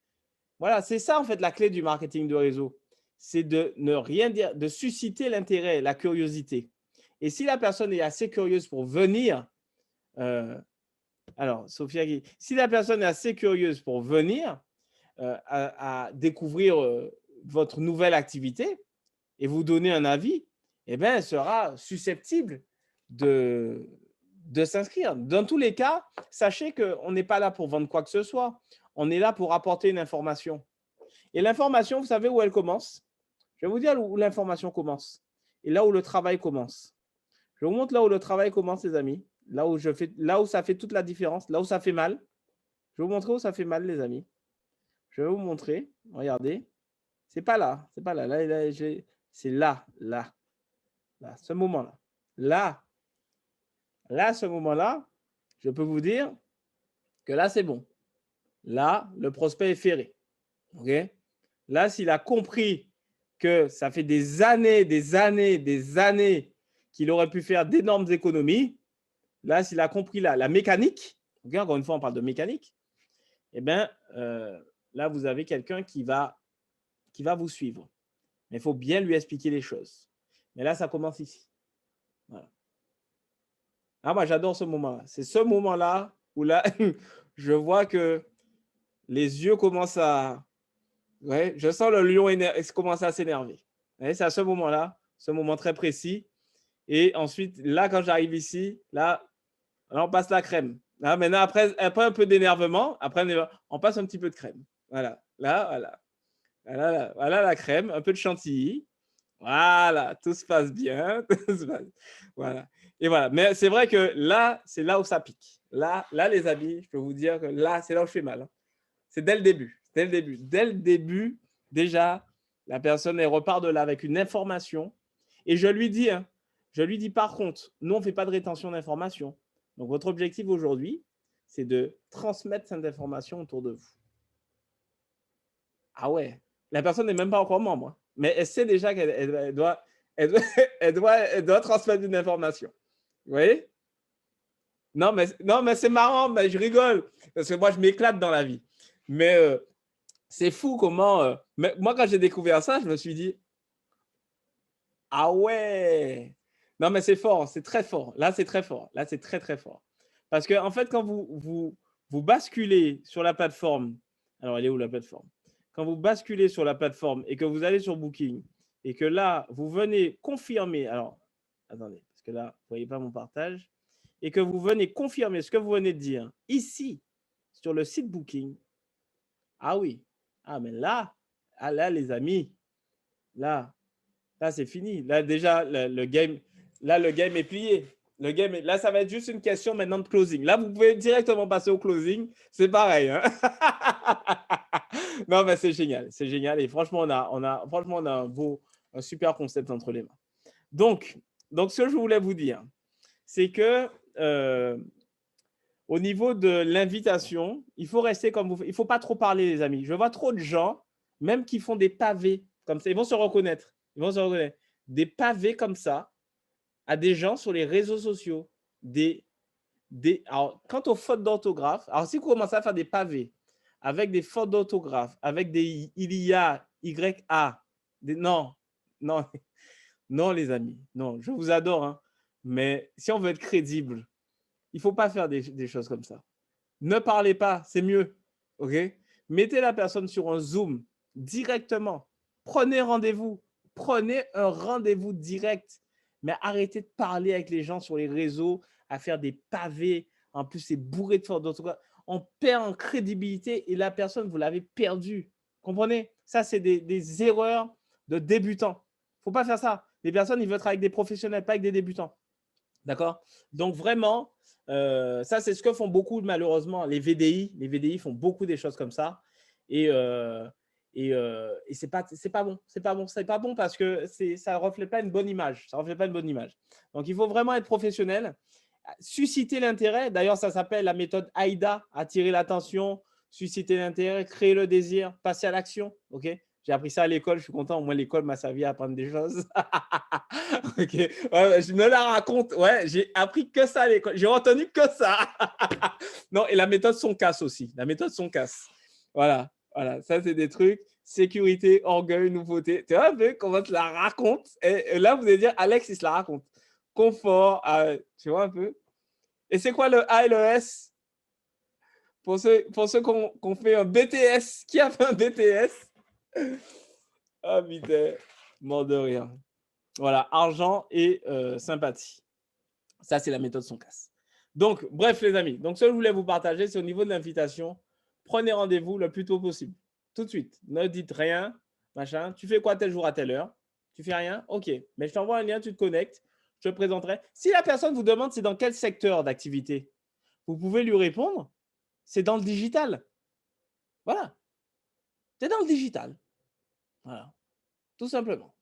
Voilà, c'est ça en fait la clé du marketing de réseau. C'est de ne rien dire, de susciter l'intérêt, la curiosité. Et si la personne est assez curieuse pour venir… alors, Sophia, si la personne est assez curieuse pour venir à découvrir votre nouvelle activité et vous donner un avis, eh bien, elle sera susceptible de s'inscrire. Dans tous les cas, sachez qu'on n'est pas là pour vendre quoi que ce soit. On est là pour apporter une information. Et l'information, vous savez où elle commence? Je vais vous dire où l'information commence et là où le travail commence. Je vous montre là où le travail commence, les amis. Là où ça fait toute la différence, là où ça fait mal. Je vais vous montrer où ça fait mal, les amis. Je vais vous montrer. Regardez. C'est pas là. C'est pas là. Là c'est là. Ce moment-là. Là, ce moment-là, je peux vous dire que là, c'est bon. Là, le prospect est ferré. OK? Là, s'il a compris que ça fait des années qu'il aurait pu faire d'énormes économies, là, s'il a compris la mécanique, okay, encore une fois, on parle de mécanique, eh bien, là, vous avez quelqu'un qui va vous suivre. Mais il faut bien lui expliquer les choses. Mais là, ça commence ici. Voilà. Ah, moi, j'adore ce moment-là. C'est ce moment-là où là, je vois que les yeux commencent à… Ouais, je sens le lion commencer à s'énerver. C'est à ce moment-là, ce moment très précis. Et ensuite, là, quand j'arrive ici, là, on passe la crème. Là, maintenant, après un peu d'énervement, après, on passe un petit peu de crème. Voilà. Là, voilà la crème, un peu de chantilly. Voilà, tout se passe bien. Voilà. Et voilà. Mais c'est vrai que là, c'est là où ça pique. là, les amis, je peux vous dire que là, c'est là où je fais mal. Hein. C'est dès le début. Dès le début. Dès le début, déjà, la personne, elle repart de là avec une information. Et je lui dis, par contre, nous, on ne fait pas de rétention d'informations. Donc, votre objectif aujourd'hui, c'est de transmettre cette information autour de vous. Ah ouais, la personne n'est même pas encore membre, hein, mais elle sait déjà qu'elle doit, elle doit transmettre une information. Vous voyez? Non, mais c'est marrant, mais je rigole, parce que moi, je m'éclate dans la vie. Mais c'est fou comment… mais moi, quand j'ai découvert ça, je me suis dit, ah ouais! Non, mais c'est fort, c'est très fort. Là, c'est très fort. Là, c'est très, très fort. Parce qu'en fait, quand vous basculez sur la plateforme, alors, elle est où la plateforme? Quand vous basculez sur la plateforme et que vous allez sur Booking et que là, vous venez confirmer, alors, attendez, parce que là, vous ne voyez pas mon partage, et que vous venez confirmer ce que vous venez de dire ici, sur le site Booking, ah oui, ah mais là, les amis, là, c'est fini. Là, déjà, le game est plié. Là, ça va être juste une question maintenant de closing. Là, vous pouvez directement passer au closing. C'est pareil. Hein. Non, mais c'est génial. C'est génial. Et franchement, on a un super concept entre les mains. Donc, ce que je voulais vous dire, c'est que au niveau de l'invitation, il faut rester comme vous. Il ne faut pas trop parler, les amis. Je vois trop de gens, même qui font des pavés comme ça. Ils vont se reconnaître. Des pavés comme ça à des gens sur les réseaux sociaux. Alors, quant aux fautes d'orthographe, alors si vous commencez à faire des pavés avec des fautes d'orthographe, avec des IA, YA, non, les amis, non, je vous adore, hein, mais si on veut être crédible, il ne faut pas faire des choses comme ça. Ne parlez pas, c'est mieux, ok? Mettez la personne sur un Zoom directement. Prenez rendez-vous. Prenez un rendez-vous direct. Mais arrêtez de parler avec les gens sur les réseaux, à faire des pavés. En plus, c'est bourré de fautes d'orthographe. On perd en crédibilité et la personne, vous l'avez perdue. Comprenez? Ça, c'est des erreurs de débutants. Il ne faut pas faire ça. Les personnes, ils veulent travailler avec des professionnels, pas avec des débutants. D'accord? Donc, vraiment, ça, c'est ce que font beaucoup, malheureusement, les VDI. Les VDI font beaucoup des choses comme ça. Et c'est pas bon. C'est pas bon parce que ça ne reflète pas une bonne image. Donc, il faut vraiment être professionnel. Susciter l'intérêt. D'ailleurs, ça s'appelle la méthode AIDA, attirer l'attention, susciter l'intérêt, créer le désir, passer à l'action. OK? J'ai appris ça à l'école, je suis content. Au moins, l'école m'a servi à apprendre des choses. Ok, ouais, je me la raconte. Ouais, j'ai appris que ça à l'école. J'ai retenu que ça. Non, et la méthode Soncasse aussi. La méthode Soncasse. Voilà. Ça, c'est des trucs. Sécurité, orgueil, nouveauté. Tu vois un peu comment tu la racontes. Et là, vous allez dire, Alex, il se la raconte. Confort, tu vois un peu. Et c'est quoi le A et le S? Pour ceux qui ont fait un BTS. Qui a fait un BTS? Ah, putain, mort de rire. Voilà, argent et sympathie. Ça, c'est la méthode Soncasse. Donc, bref, les amis. Donc, ce que je voulais vous partager, c'est au niveau de l'invitation. Prenez rendez-vous le plus tôt possible. Tout de suite. Ne dites rien, machin. Tu fais quoi tel jour à telle heure? Tu fais rien? OK. Mais je t'envoie un lien, tu te connectes. Je te présenterai. Si la personne vous demande c'est dans quel secteur d'activité, vous pouvez lui répondre, c'est dans le digital. Voilà. C'est dans le digital. Voilà. Tout simplement.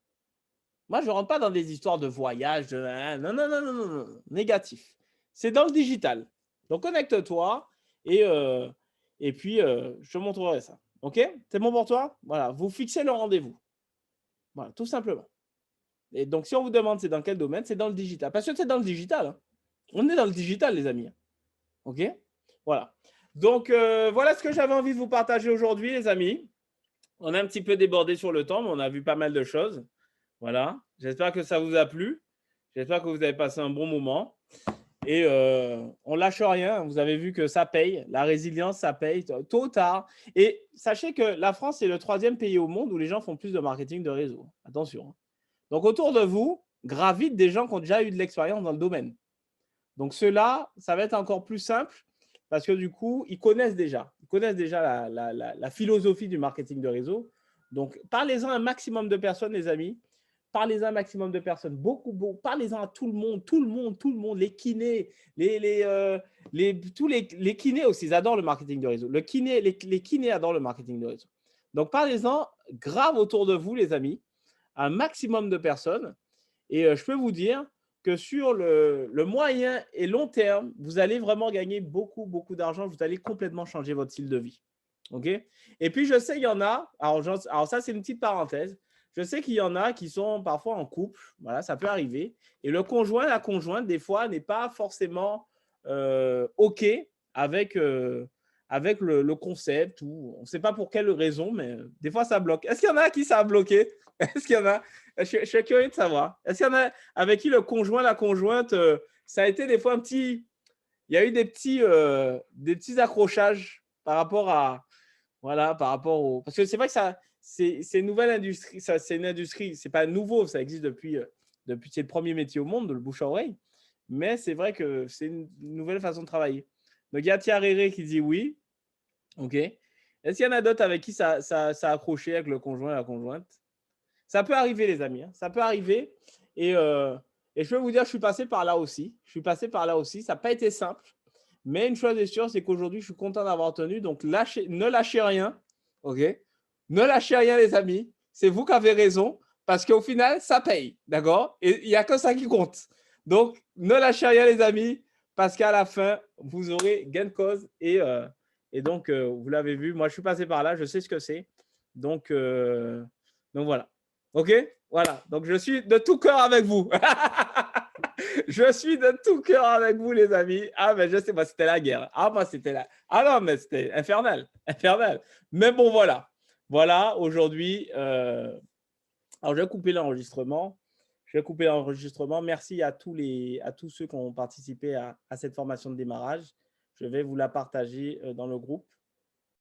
Moi, je ne rentre pas dans des histoires de voyage. Non. Négatif. C'est dans le digital. Donc, connecte-toi et puis, je te montrerai ça. OK? C'est bon pour toi? Voilà. Vous fixez le rendez-vous. Voilà, tout simplement. Et donc, si on vous demande c'est dans quel domaine, c'est dans le digital. Parce que c'est dans le digital. Hein. On est dans le digital, les amis. OK? Voilà. Donc, voilà ce que j'avais envie de vous partager aujourd'hui, les amis. On a un petit peu débordé sur le temps, mais on a vu pas mal de choses. Voilà. J'espère que ça vous a plu. J'espère que vous avez passé un bon moment. Et on ne lâche rien. Vous avez vu que ça paye. La résilience, ça paye tôt ou tard. Et sachez que la France est le 3e pays au monde où les gens font plus de marketing de réseau. Attention. Donc, autour de vous, gravitent des gens qui ont déjà eu de l'expérience dans le domaine. Donc, ceux-là, ça va être encore plus simple parce que du coup, ils connaissent déjà. La philosophie du marketing de réseau. Donc, parlez-en à un maximum de personnes, les amis. parlez-en à un maximum de personnes, parlez-en à tout le monde, les kinés, tous les kinés aussi, ils adorent le marketing de réseau. Les kinés adorent le marketing de réseau. Donc, parlez-en grave autour de vous, les amis, à un maximum de personnes. Et je peux vous dire que sur le moyen et long terme, vous allez vraiment gagner beaucoup, beaucoup d'argent. Vous allez complètement changer votre style de vie. OK? Et puis, je sais qu'il y en a, alors ça, c'est une petite parenthèse. Je sais qu'il y en a qui sont parfois en couple. Voilà, ça peut arriver. Et le conjoint, la conjointe, des fois, n'est pas forcément OK avec le concept. Ou on ne sait pas pour quelle raison, mais des fois, ça bloque. Est-ce qu'il y en a à qui ça a bloqué? Est-ce qu'il y en a? Je suis curieux de savoir. Est-ce qu'il y en a avec qui le conjoint, la conjointe, ça a été des fois un petit… Il y a eu des petits accrochages par rapport à… Voilà, par rapport au… Parce que c'est vrai que c'est une nouvelle industrie. C'est une industrie, c'est pas nouveau, ça existe depuis c'est le premier métier au monde, le bouche à oreille. Mais c'est vrai que c'est une nouvelle façon de travailler. Donc, il y a Thierry qui dit oui. OK. Est-ce qu'il y en a d'autres avec qui ça a accroché avec le conjoint et la conjointe? Ça peut arriver, les amis. Hein. Ça peut arriver. Et je peux vous dire, je suis passé par là aussi. Ça n'a pas été simple. Mais une chose est sûre, c'est qu'aujourd'hui, je suis content d'avoir tenu. Donc, ne lâchez rien. OK? Ne lâchez rien, les amis. C'est vous qui avez raison. Parce qu'au final, ça paye. D'accord? Et il n'y a que ça qui compte. Donc, ne lâchez rien, les amis. Parce qu'à la fin, vous aurez gain de cause. Et donc, vous l'avez vu. Moi, je suis passé par là. Je sais ce que c'est. Donc voilà. OK? Voilà. Donc, je suis de tout cœur avec vous. Je suis de tout cœur avec vous, les amis. Ah, mais je sais pas, c'était la guerre. Ah, moi, c'était là. Ah non, mais c'était infernal. Infernal. Mais bon, voilà. Voilà, aujourd'hui. Alors, je vais couper l'enregistrement. Merci à tous ceux qui ont participé à cette formation de démarrage. Je vais vous la partager dans le groupe.